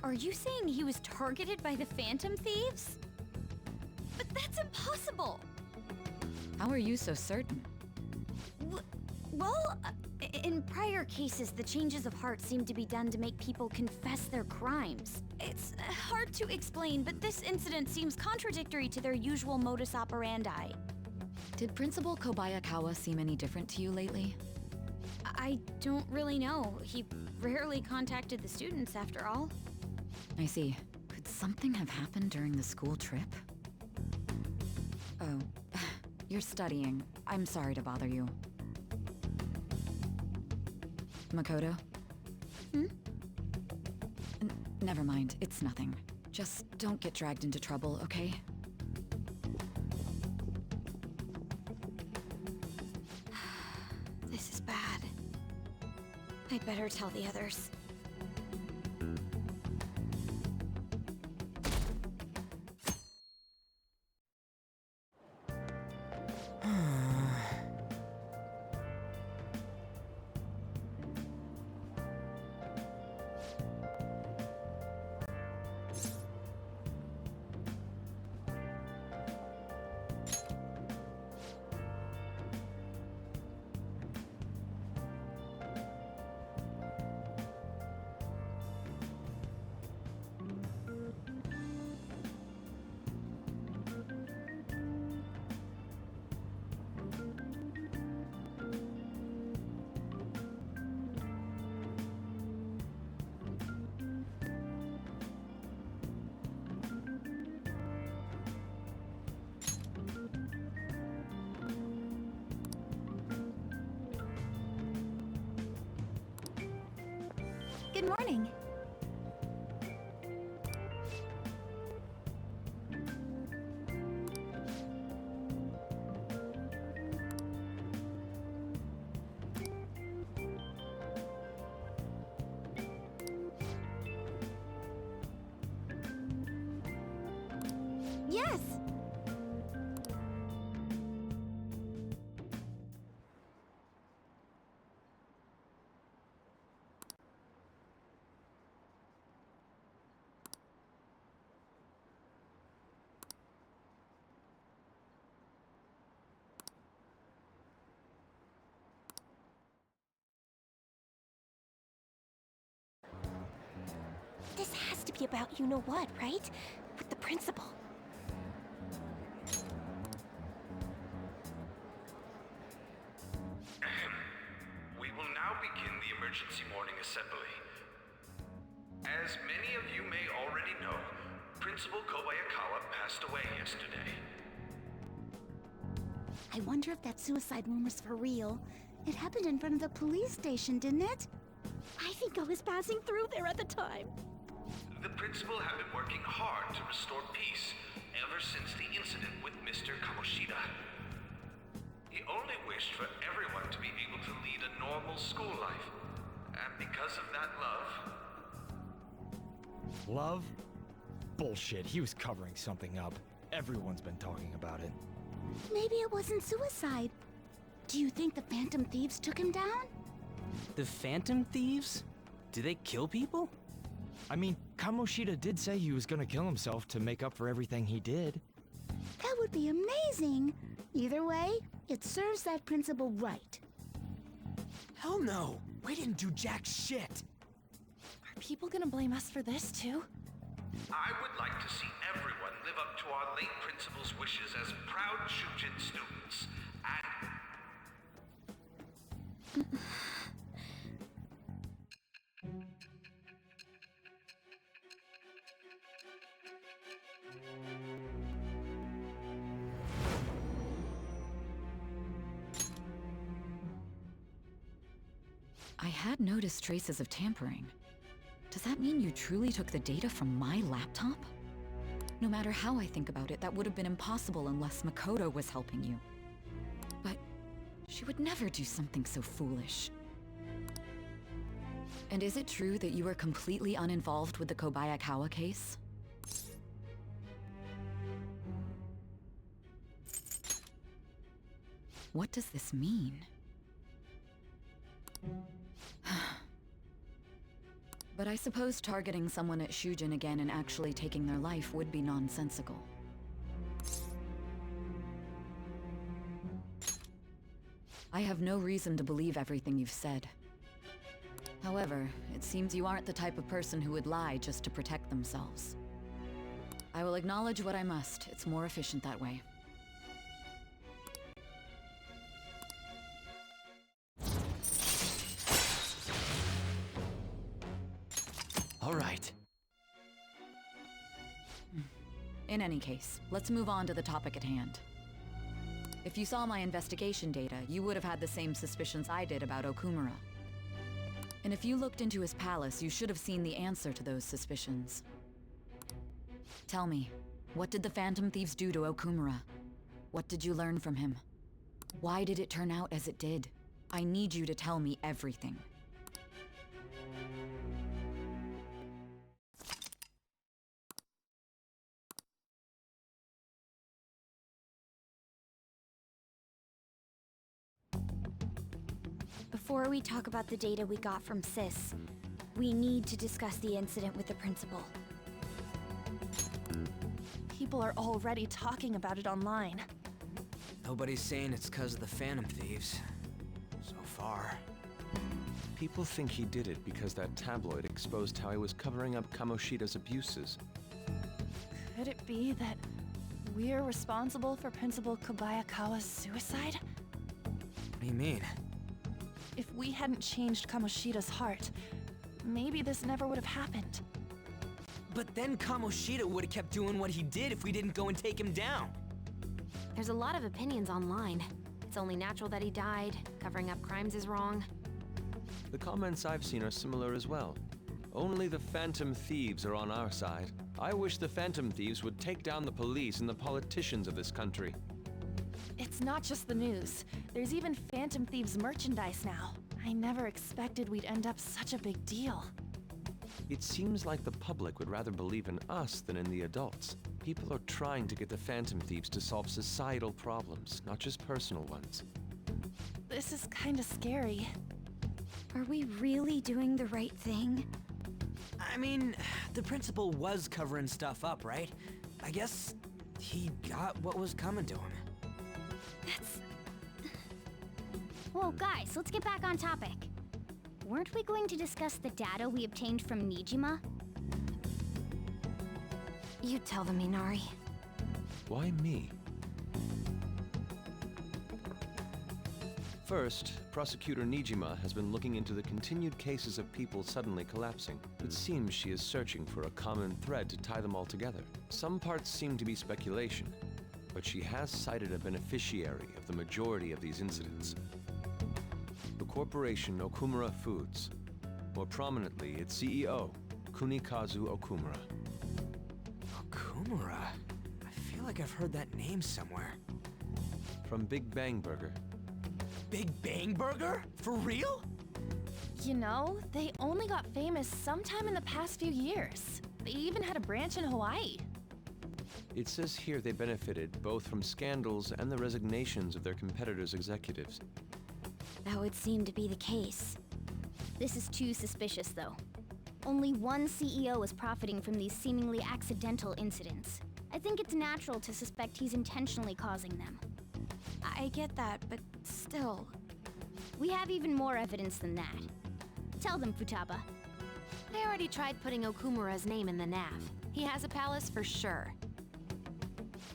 Are you saying he was targeted by the Phantom Thieves? But that's impossible! How are you so certain? Well, in prior cases, the changes of heart seem to be done to make people confess their crimes. It's hard to explain, but this incident seems contradictory to their usual modus operandi. Did Principal Kobayakawa seem any different to you lately? I don't really know. He rarely contacted the students, after all. I see. Could something have happened during the school trip? Oh, you're studying. I'm sorry to bother you. Makoto? Never mind, it's nothing. Just don't get dragged into trouble, okay? This is bad. I'd better tell the others. Good morning. Yes! This has to be about you-know-what, right? With the principal. We will now begin the emergency morning assembly. As many of you may already know, Principal Kobayakawa passed away yesterday. I wonder if that suicide rumor's for real. It happened in front of the police station, didn't it? I think I was passing through there at the time. The principal had been working hard to restore peace ever since the incident with Mr. Kamoshida. He only wished for everyone to be able to lead a normal school life. And because of that love... Love? Bullshit, he was covering something up. Everyone's been talking about it. Maybe it wasn't suicide. Do you think the Phantom Thieves took him down? The Phantom Thieves? Do they kill people? I mean, Kamoshida did say he was gonna kill himself to make up for everything he did. That would be amazing. Either way, it serves that principal right. Hell no! We didn't do jack shit! Are people gonna blame us for this too? I would like to see everyone live up to our late principal's wishes as proud Shujin students, and... I had noticed traces of tampering. Does that mean you truly took the data from my laptop? No matter how I think about it, that would have been impossible unless Makoto was helping you. But she would never do something so foolish. And is it true that you were completely uninvolved with the Kobayakawa case? What does this mean? But I suppose targeting someone at Shujin again and actually taking their life would be nonsensical. I have no reason to believe everything you've said. However, it seems you aren't the type of person who would lie just to protect themselves. I will acknowledge what I must. It's more efficient that way. All right. In any case, let's move on to the topic at hand. If you saw my investigation data, you would have had the same suspicions I did about Okumura. And if you looked into his palace, you should have seen the answer to those suspicions. Tell me, what did the Phantom Thieves do to Okumura? What did you learn from him? Why did it turn out as it did? I need you to tell me everything. Before we talk about the data we got from Sis, we need to discuss the incident with the principal. People are already talking about it online. Nobody's saying it's because of the Phantom Thieves. So far. People think he did it because that tabloid exposed how he was covering up Kamoshida's abuses. Could it be that we're responsible for Principal Kobayakawa's suicide? What do you mean? If we hadn't changed Kamoshida's heart, maybe this never would have happened. But then Kamoshida would have kept doing what he did if we didn't go and take him down. There's a lot of opinions online. It's only natural that he died. Covering up crimes is wrong. The comments I've seen are similar as well. Only the Phantom Thieves are on our side. I wish the Phantom Thieves would take down the police and the politicians of this country. It's not just the news. There's even Phantom Thieves merchandise now. I never expected we'd end up such a big deal. It seems like the public would rather believe in us than in the adults. People are trying to get the Phantom Thieves to solve societal problems, not just personal ones. This is kinda scary. Are we really doing the right thing? I mean, the principal was covering stuff up, right? I guess he got what was coming to him. That's... Whoa, guys, let's get back on topic. Weren't we going to discuss the data we obtained from Nijima? You tell them, Minari. Why me? First, Prosecutor Nijima has been looking into the continued cases of people suddenly collapsing. It seems she is searching for a common thread to tie them all together. Some parts seem to be speculation, but she has cited a beneficiary of the majority of these incidents. The corporation Okumura Foods. More prominently, its CEO, Kunikazu Okumura. Okumura? I feel like I've heard that name somewhere. From Big Bang Burger. Big Bang Burger? For real? You know, they only got famous sometime in the past few years. They even had a branch in Hawaii. It says here they benefited both from scandals and the resignations of their competitors' executives. That would seem to be the case. This is too suspicious, though. Only one CEO is profiting from these seemingly accidental incidents. I think it's natural to suspect he's intentionally causing them. I get that, but still. We have even more evidence than that. Tell them, Futaba. I already tried putting Okumura's name in the nav. He has a palace for sure.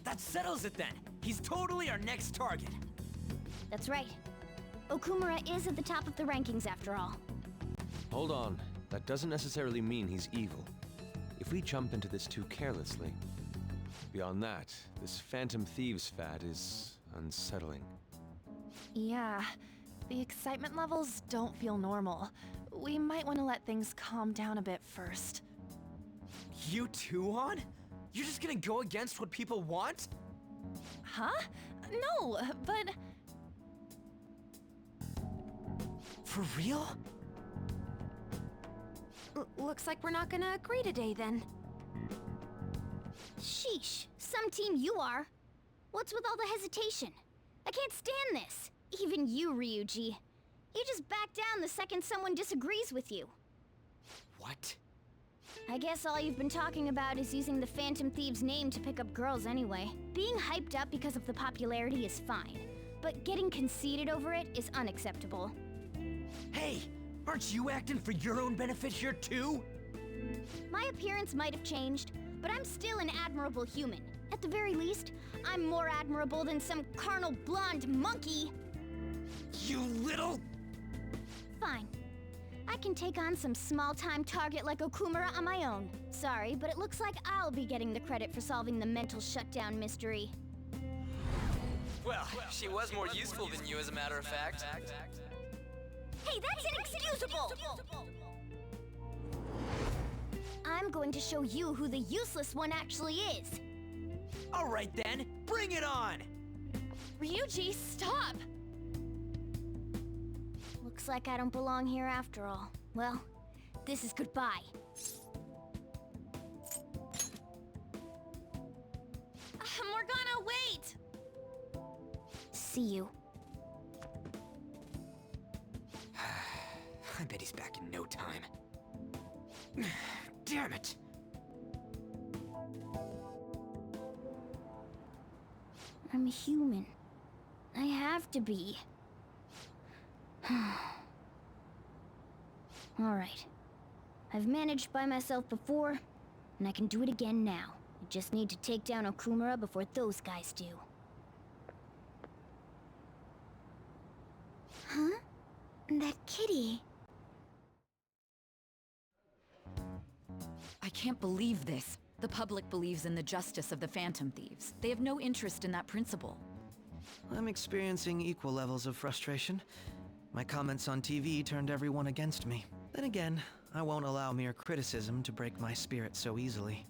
That settles it then. He's totally our next target. That's right. Okumura is at the top of the rankings after all. Hold on. That doesn't necessarily mean he's evil. If we jump into this too carelessly. Beyond that, this Phantom Thieves fad is unsettling. Yeah, the excitement levels don't feel normal. We might want to let things calm down a bit first. You too, On? You're just gonna go against what people want? Huh? No, but... For real? Looks like we're not gonna agree today then. Sheesh, some team you are. What's with all the hesitation? I can't stand this. Even you, Ryuji. You just back down the second someone disagrees with you. What? I guess all you've been talking about is using the Phantom Thieves' name to pick up girls anyway. Being hyped up because of the popularity is fine, but getting conceited over it is unacceptable. Hey, aren't you acting for your own benefit here too? My appearance might have changed, but I'm still an admirable human. At the very least, I'm more admirable than some carnal blonde monkey. You little... Fine. I can take on some small-time target like Okumura on my own. Sorry, but it looks like I'll be getting the credit for solving the mental shutdown mystery. Well, she was more useful than you, as a matter of fact. Hey, that's inexcusable! I'm going to show you who the useless one actually is. All right then, bring it on! Ryuji, stop! Looks like I don't belong here after all. Well, this is goodbye. Morgana, wait! See you. I bet he's back in no time. Damn it! I'm human. I have to be. Alright. I've managed by myself before, and I can do it again now. I just need to take down Okumura before those guys do. Huh? That kitty. I can't believe this. The public believes in the justice of the Phantom Thieves. They have no interest in that principle. I'm experiencing equal levels of frustration. My comments on TV turned everyone against me. Then again, I won't allow mere criticism to break my spirit so easily.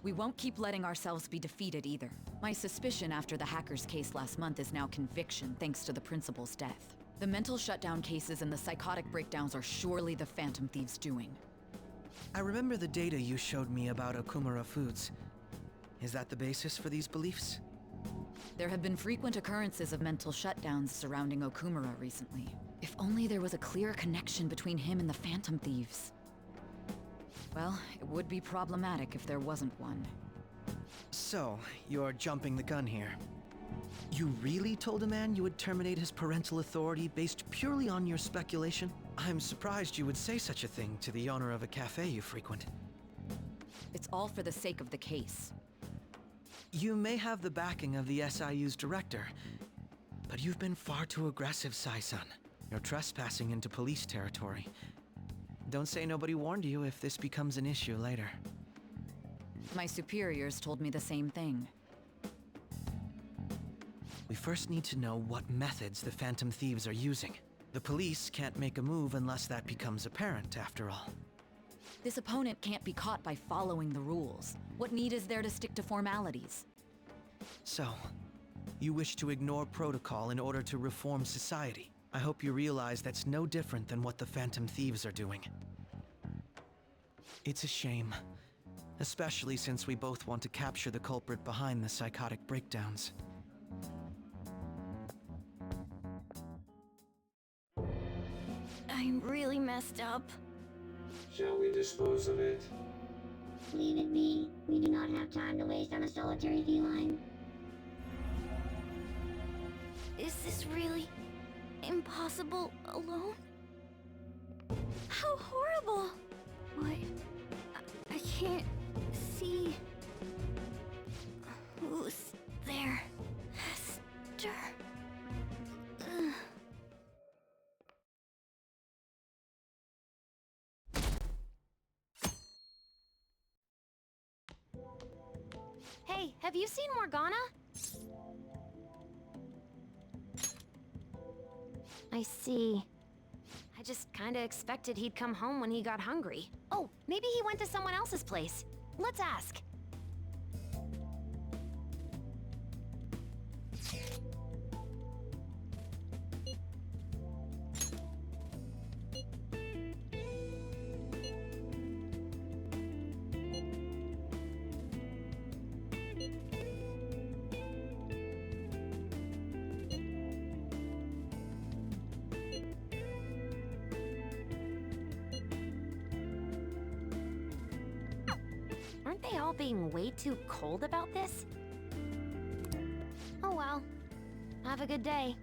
We won't keep letting ourselves be defeated either. My suspicion after the hackers case last month is now conviction thanks to the principal's death. The mental shutdown cases and the psychotic breakdowns are surely the Phantom Thieves' doing. I remember the data you showed me about Okumura Foods. Is that the basis for these beliefs? There have been frequent occurrences of mental shutdowns surrounding Okumura recently. If only there was a clear connection between him and the Phantom Thieves. Well, it would be problematic if there wasn't one. So, you're jumping the gun here. You really told a man you would terminate his parental authority based purely on your speculation? I'm surprised you would say such a thing to the owner of a cafe you frequent. It's all for the sake of the case. You may have the backing of the SIU's director, but you've been far too aggressive, Sai-san. You're trespassing into police territory. Don't say nobody warned you if this becomes an issue later. My superiors told me the same thing. We first need to know what methods the Phantom Thieves are using. The police can't make a move unless that becomes apparent, after all. This opponent can't be caught by following the rules. What need is there to stick to formalities? So, you wish to ignore protocol in order to reform society. I hope you realize that's no different than what the Phantom Thieves are doing. It's a shame, especially since we both want to capture the culprit behind the psychotic breakdowns. I'm really messed up. Shall we dispose of it? Leave it be. We do not have time to waste on a solitary feline. Is this really impossible alone? How horrible! What? I can't see. Who's there? Hester. Ugh. Hey, have you seen Morgana? I see. I just kinda expected he'd come home when he got hungry. Oh, maybe he went to someone else's place. Let's ask. Aren't they all being way too cold about this? Oh well. Have a good day.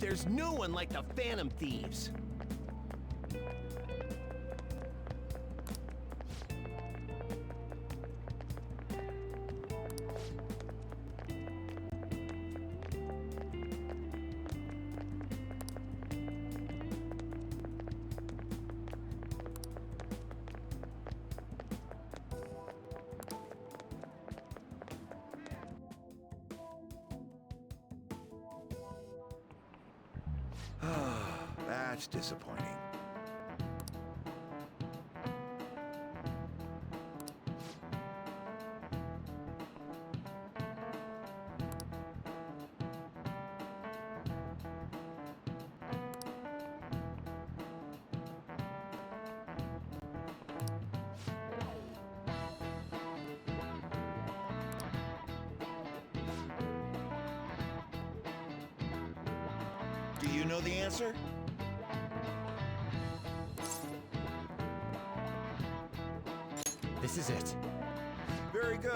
There's no one like the Phantom Thieves. That's disappointing. Do you know the answer? This is it. Very good.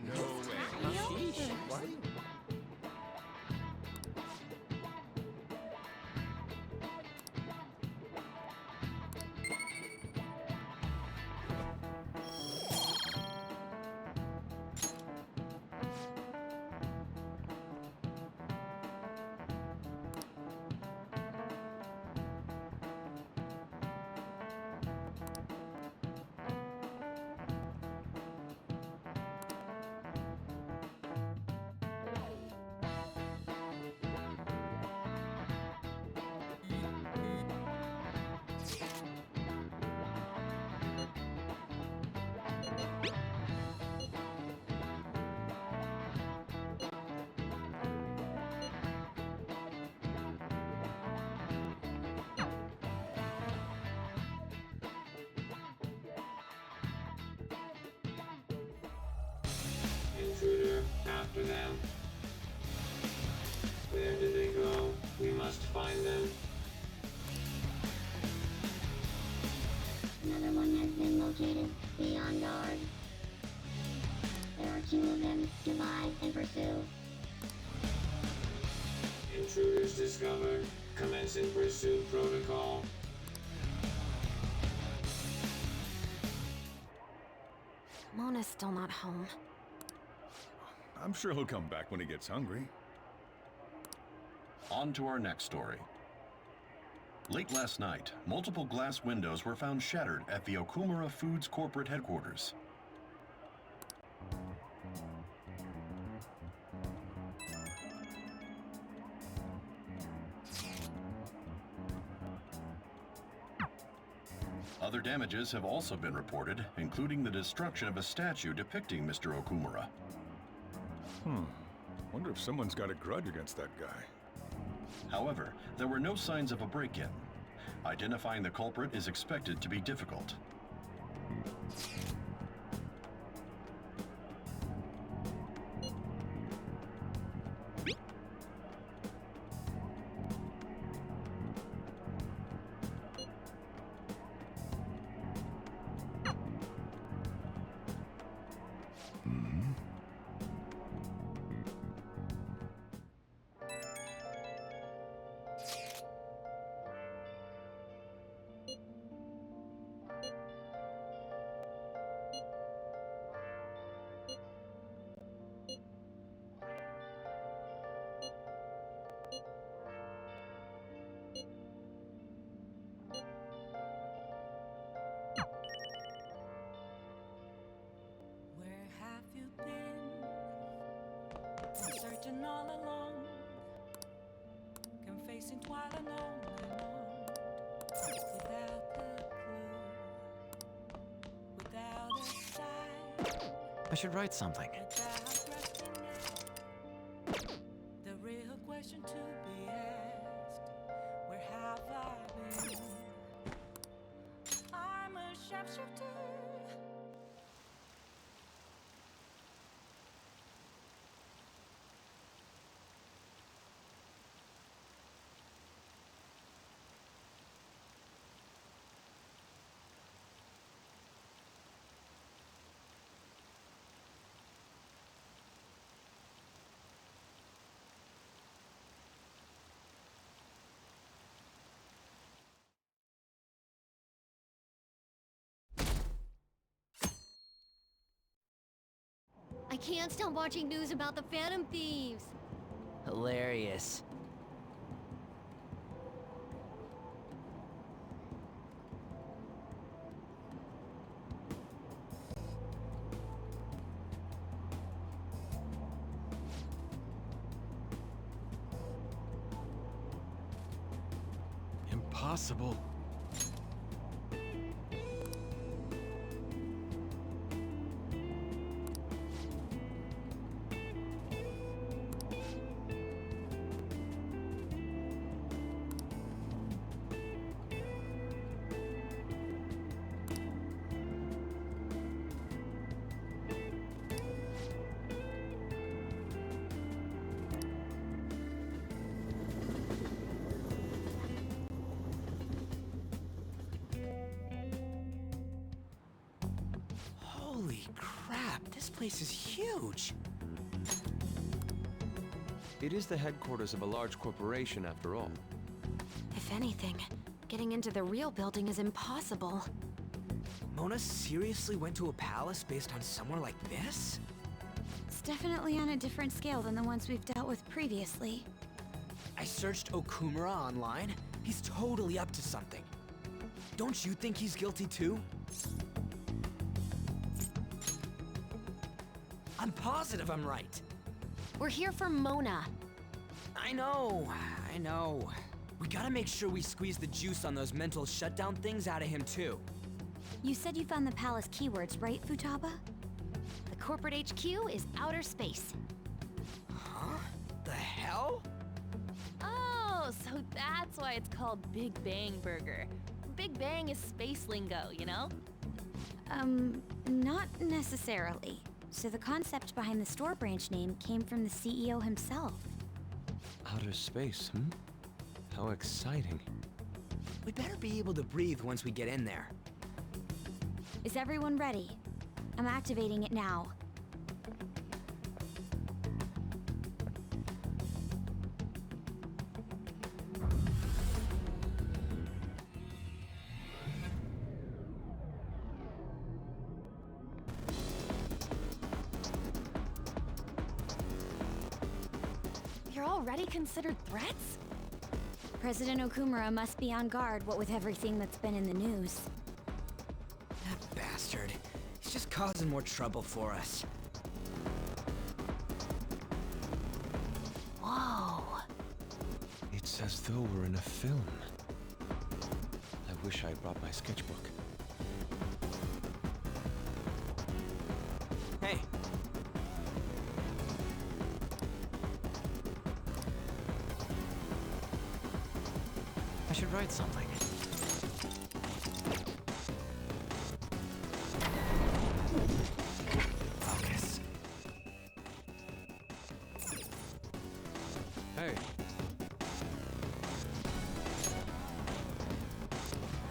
No way. What? Intruder, after them. Where did they go? We must find them. Another one has been located. Be on guard. There are 2 of them. Divide and pursue. Intruders discovered. Commencing pursuit protocol. Mona's still not home. I'm sure he'll come back when he gets hungry. On to our next story. Late last night, multiple glass windows were found shattered at the Okumura Foods corporate headquarters. Other damages have also been reported, including the destruction of a statue depicting Mr. Okumura. Wonder if someone's got a grudge against that guy. However, there were no signs of a break-in. Identifying the culprit is expected to be difficult. Where have you been? Searching all along, confessing while alone and on, without the clue, without a sign, I should write something. without resting it. The real question to be asked: where have I been? I'm a sharpshooter. I can't stop watching news about the Phantom Thieves. Hilarious. Impossible. Holy crap, this place is huge. It is the headquarters of a large corporation, after all. If anything, getting into the real building is impossible. Mona seriously went to a palace based on somewhere like this? It's definitely on a different scale than the ones we've dealt with previously. I searched Okumura online. He's totally up to something. Don't you think he's guilty too? I'm positive I'm right. We're here for Mona. I know. We gotta make sure we squeeze the juice on those mental shutdown things out of him too. You said you found the palace keywords, right, Futaba? The corporate HQ is outer space. Huh? The hell? Oh, so that's why it's called Big Bang Burger. Big Bang is space lingo, you know? Not necessarily. So the concept behind the store branch name came from the CEO himself. Outer space, hmm? How exciting. We better be able to breathe once we get in there. Is everyone ready? I'm activating it now. You're already considered threats? President Okumura must be on guard, what with everything that's been in the news. That bastard. He's just causing more trouble for us. Whoa. It's as though we're in a film. I wish I brought my sketchbook. Hey. tried something. Focus. Hey,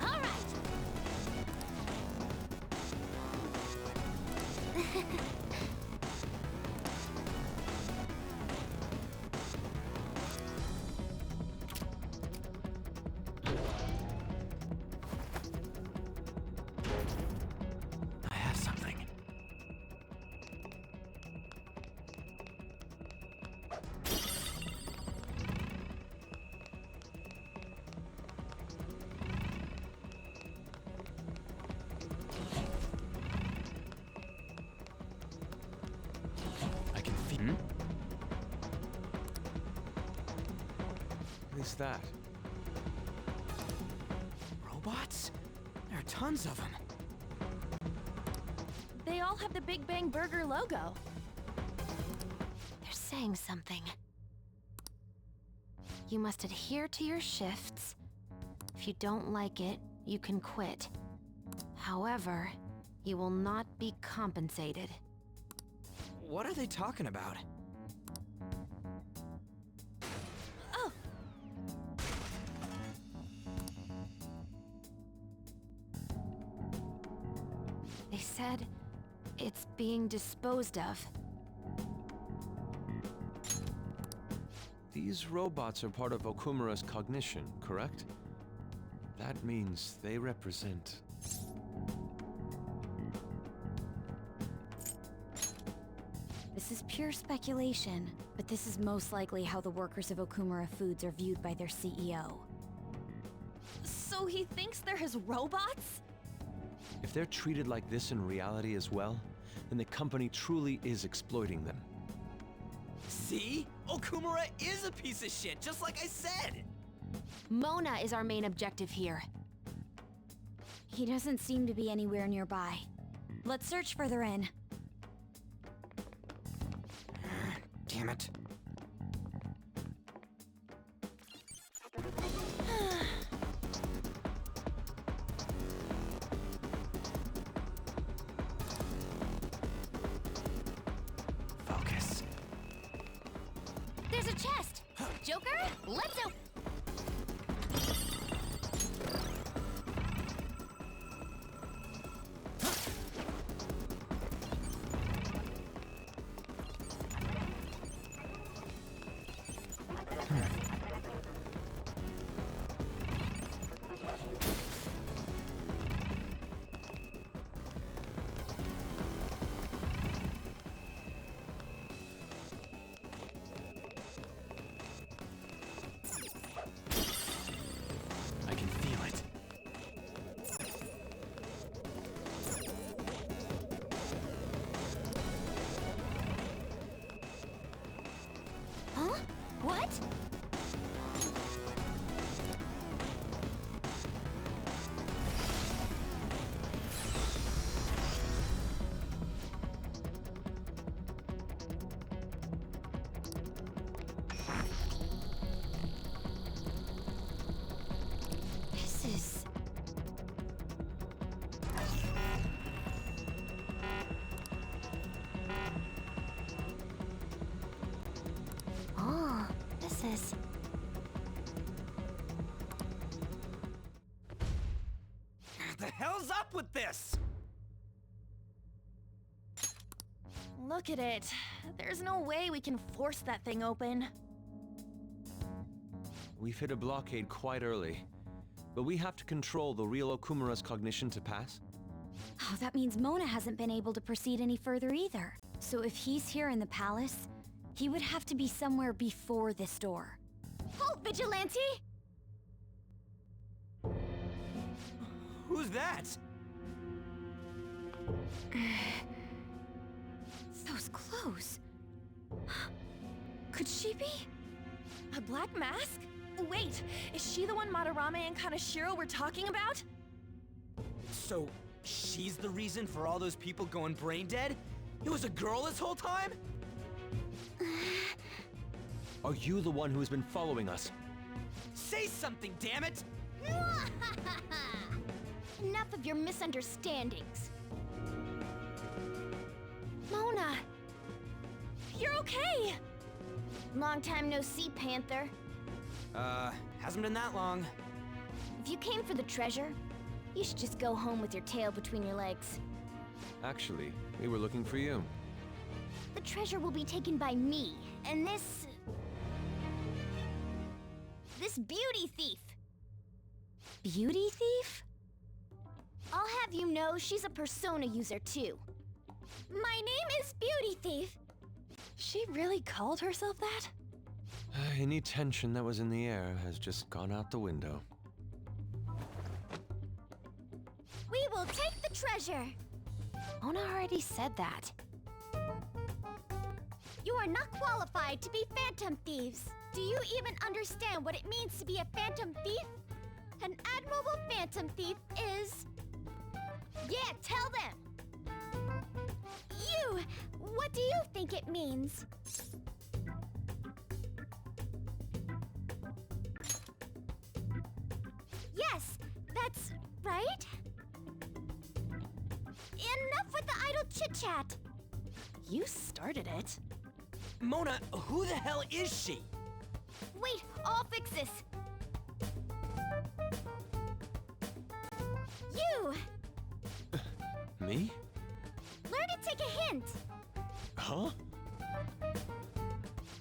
All right. I have something. I can feel. what is that? Robots? There are tons of them. They all have the Big Bang Burger logo. They're saying something. You must adhere to your shifts. If you don't like it, you can quit. However, you will not be compensated. What are they talking about? Oh, They said it's being disposed of. These robots are part of Okumura's cognition, correct? That means they represent... This is pure speculation, but this is most likely how the workers of Okumura Foods are viewed by their CEO. so he thinks they're his robots? If they're treated like this in reality as well, then the company truly is exploiting them. See? Okumura is a piece of shit, just like I said! Mona is our main objective here. He doesn't seem to be anywhere nearby. Let's search further in. Damn it. Focus. There's a chest. Joker, let's open. I can feel it. Huh? What? This is... Oh, this is... The hell's up with this? Look at it. There's no way we can force that thing open. We've hit a blockade quite early, but we have to control the real Okumura's cognition to pass. Oh, that means Mona hasn't been able to proceed any further either. So if he's here in the palace, he would have to be somewhere before this door. Halt, Vigilante! Who's that? Those clothes... Could she be? A black mask? Wait, is she the one Madarame and Kaneshiro were talking about? So, she's the reason for all those people going brain dead? It was a girl this whole time? Are you the one who has been following us? Say something, damn it! of your misunderstandings. Mona! You're okay! Long time no see, Panther. Hasn't been that long. If you came for the treasure, you should just go home with your tail between your legs. Actually, we were looking for you. The treasure will be taken by me, and this beauty thief. Beauty thief? I'll have you know she's a persona user too. My name is Beauty Thief. She really called herself that? Any tension that was in the air has just gone out the window. We will take the treasure. Mona already said that. You are not qualified to be phantom thieves. Do you even understand what it means to be a phantom thief? An admirable phantom thief is... Yeah, tell them! You! What do you think it means? Yes, that's right. Enough with the idle chit-chat. You started it. Mona, who the hell is she? Wait, I'll fix this. You! Me? Learn to take a hint. Huh?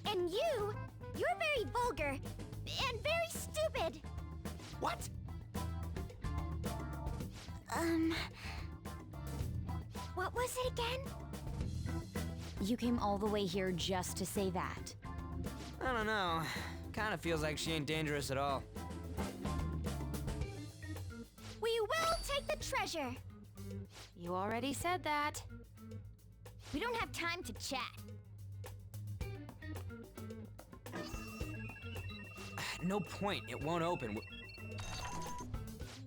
And you're very vulgar and very stupid. What? What was it again? You came all the way here just to say that. I don't know. Kinda feels like she ain't dangerous at all. We will take the treasure. You already said that. We don't have time to chat. No point. It won't open.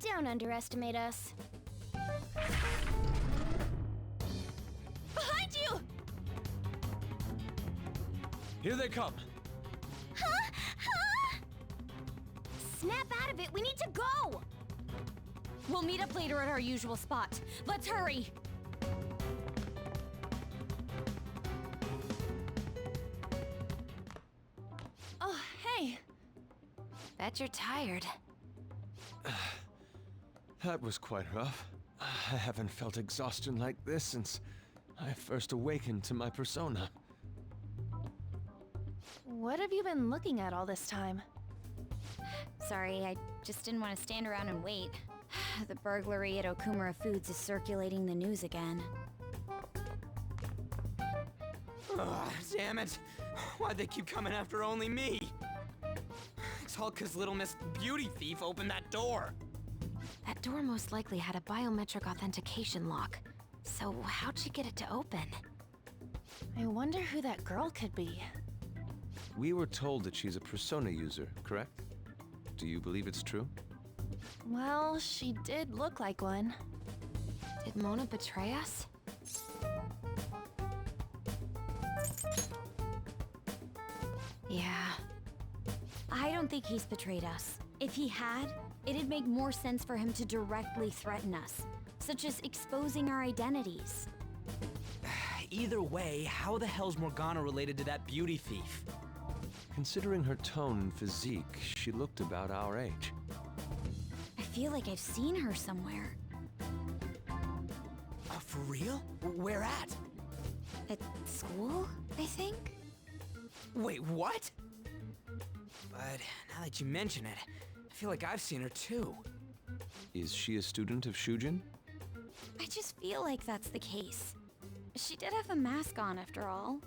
Don't underestimate us. Behind you! Here they come. Huh? Huh? Snap out of it. We need to go. We'll meet up later at our usual spot. Let's hurry! Oh, hey. Bet you're tired. That was quite rough. I haven't felt exhaustion like this since I first awakened to my persona. What have you been looking at all this time? Sorry, I just didn't want to stand around and wait. The burglary at Okumura Foods is circulating the news again. Ugh, damn it. Why'd they keep coming after only me? It's all 'cause little Miss Beauty Thief opened that door. That door most likely had a biometric authentication lock. So how'd she get it to open? I wonder who that girl could be. We were told that she's a persona user, correct? Do you believe it's true? Well, she did look like one. Did Mona betray us? Yeah. I don't think he's betrayed us. If he had, it'd make more sense for him to directly threaten us, such as exposing our identities. Either way, how the hell's Morgana related to that beauty thief? Considering her tone and physique, she looked about our age. I feel like I've seen her somewhere. For real? Where at? At school, I think? Wait, what? But now that you mention it, I feel like I've seen her too. Is she a student of Shujin? I just feel like that's the case. She did have a mask on, after all.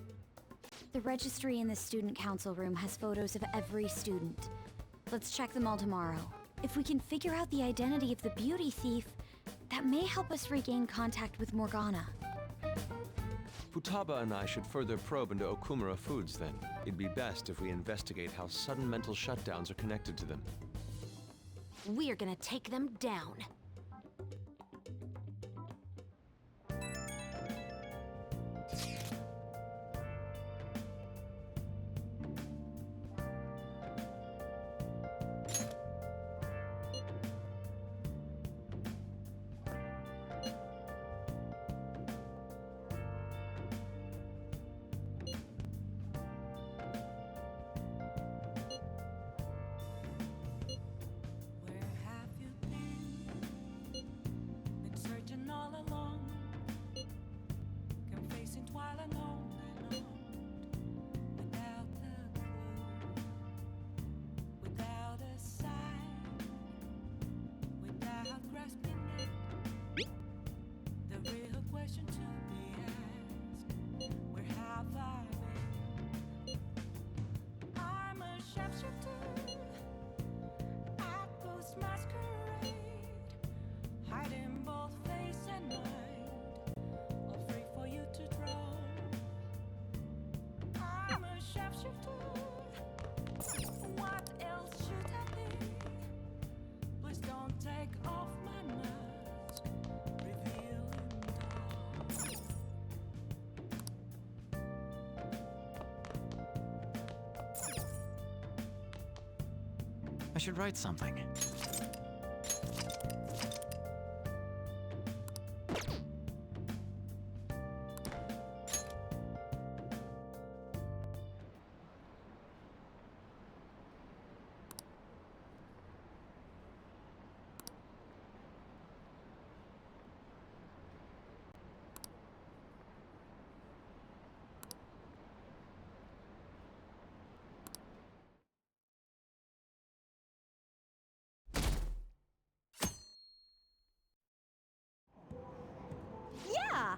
The registry in the student council room has photos of every student. Let's check them all tomorrow. If we can figure out the identity of the beauty thief, that may help us regain contact with Morgana. Futaba and I should further probe into Okumura Foods then. It'd be best if we investigate how sudden mental shutdowns are connected to them. We're gonna take them down. should write something. Yeah!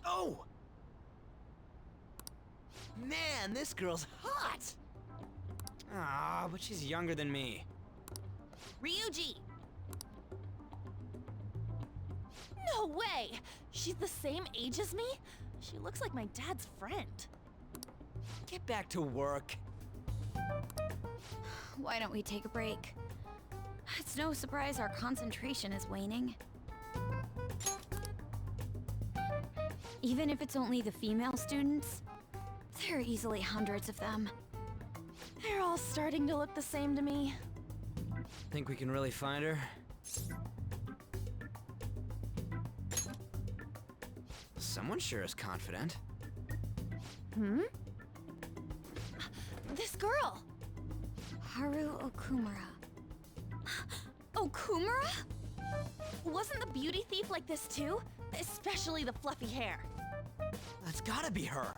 Oh! Man, this girl's hot! Ah, but she's younger than me. Ryuji! No way! She's the same age as me? She looks like my dad's friend. Get back to work. Why don't we take a break? It's no surprise our concentration is waning. Even if it's only the female students, there are easily hundreds of them. They're all starting to look the same to me. Think we can really find her? Someone sure is confident. Hmm? This girl! Haru Okumura. Okumura? Wasn't the beauty thief like this too? Especially the fluffy hair. That's gotta be her.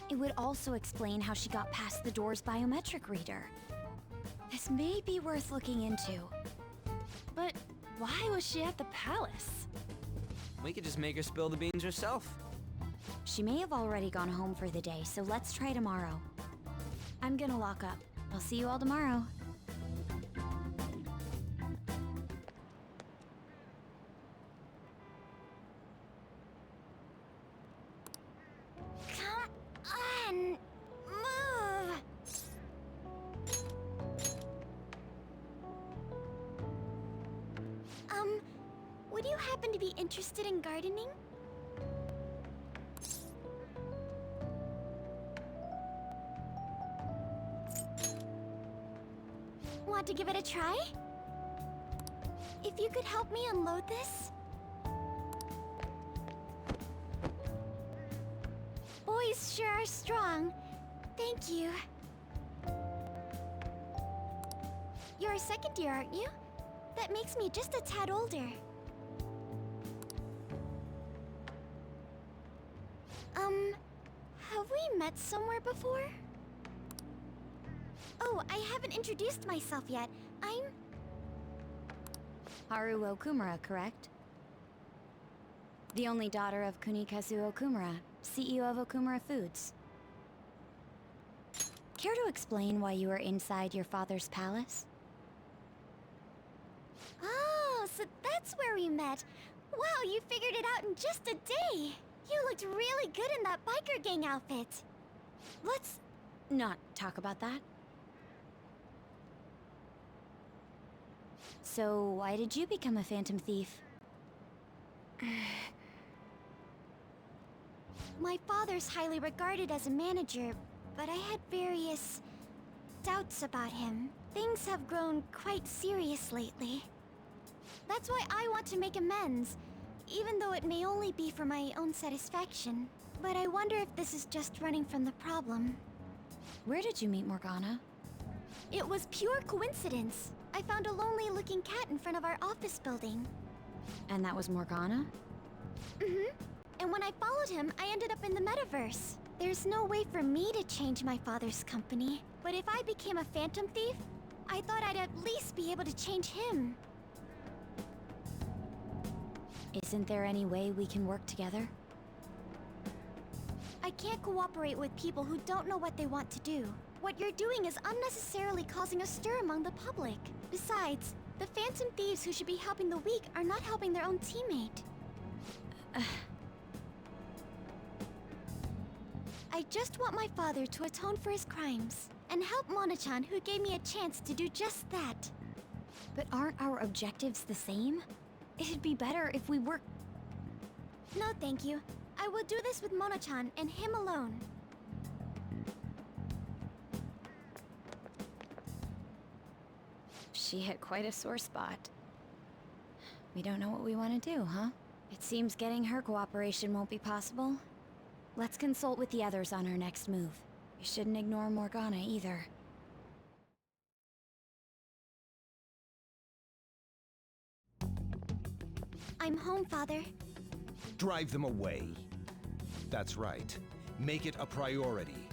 It would also explain how she got past the door's biometric reader. This may be worth looking into. But why was she at the palace? We could just make her spill the beans herself. She may have already gone home for the day, so let's try tomorrow. I'm gonna lock up. I'll see you all tomorrow. Come on, move. Would you happen to be interested in gardening? Want to give it a try? If you could help me unload this? Boys sure are strong. Thank you. You're a second year, aren't you? That makes me just a tad older. Have we met somewhere before? Oh, I haven't introduced myself yet. I'm... Haru Okumura, correct? The only daughter of Kunikazu Okumura, CEO of Okumura Foods. Care to explain why you were inside your father's palace? Oh, so that's where we met. Wow, you figured it out in just a day. You looked really good in that biker gang outfit. Let's not talk about that. So, why did you become a phantom thief? My father's highly regarded as a manager, but I had various doubts about him. Things have grown quite serious lately. That's why I want to make amends, even though it may only be for my own satisfaction. But I wonder if this is just running from the problem. Where did you meet Morgana? It was pure coincidence. I found a lonely-looking cat in front of our office building. And that was Morgana? Mm-hmm. And when I followed him, I ended up in the metaverse. There's no way for me to change my father's company. But if I became a phantom thief, I thought I'd at least be able to change him. Isn't there any way we can work together? I can't cooperate with people who don't know what they want to do. What you're doing is unnecessarily causing a stir among the public. Besides, the phantom thieves who should be helping the weak are not helping their own teammate. I just want my father to atone for his crimes, and help Mona-chan, who gave me a chance to do just that. But aren't our objectives the same? It'd be better if we work... No, thank you. I will do this with Mona-chan and him alone. She hit quite a sore spot. We don't know what we want to do, huh? It seems getting her cooperation won't be possible. Let's consult with the others on our next move. We shouldn't ignore Morgana either. I'm home, Father. Drive them away. That's right. Make it a priority.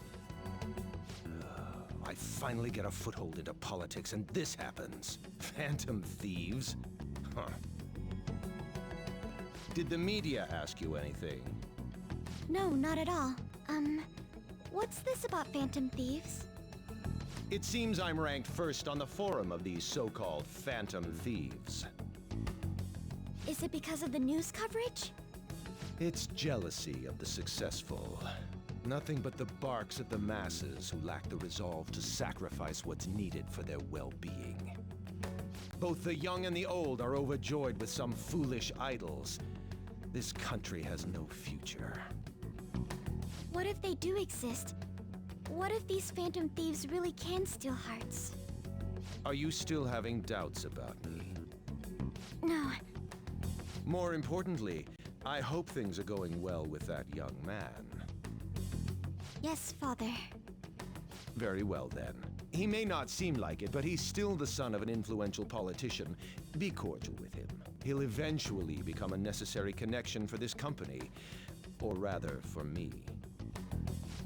I finally get a foothold into politics, and this happens. Phantom thieves? Huh. Did the media ask you anything? No, not at all. What's this about phantom thieves? It seems I'm ranked first on the forum of these so-called phantom thieves. Is it because of the news coverage? It's jealousy of the successful. Nothing but the barks of the masses who lack the resolve to sacrifice what's needed for their well-being. Both the young and the old are overjoyed with some foolish idols. This country has no future. What if they do exist? What if these phantom thieves really can steal hearts? Are you still having doubts about me? No. More importantly, I hope things are going well with that young man. Yes, Father. Very well, then. He may not seem like it, but he's still the son of an influential politician. Be cordial with him. He'll eventually become a necessary connection for this company. Or rather, for me.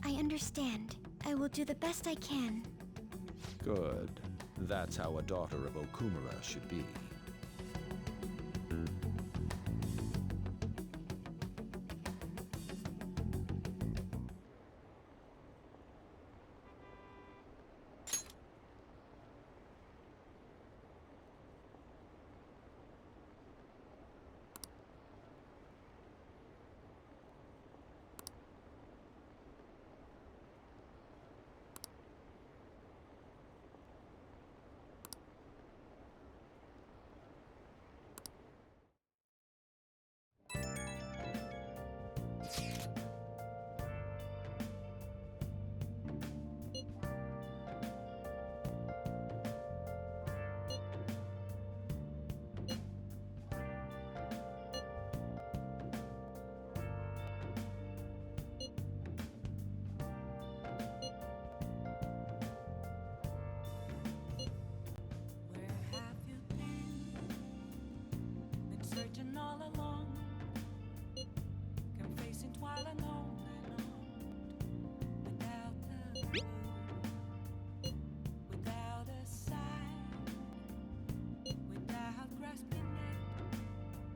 I understand. I will do the best I can. Good. That's how a daughter of Okumura should be. Searching all along, confessing while alone without the clue, without a sign, without grasping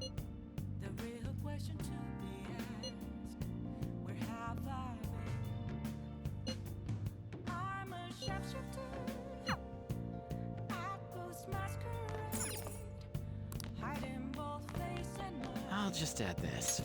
it. The real question to be asked: where have I been? I'm a sharpshooter at Post Masquerade, hiding both face and mind. I'll just add this.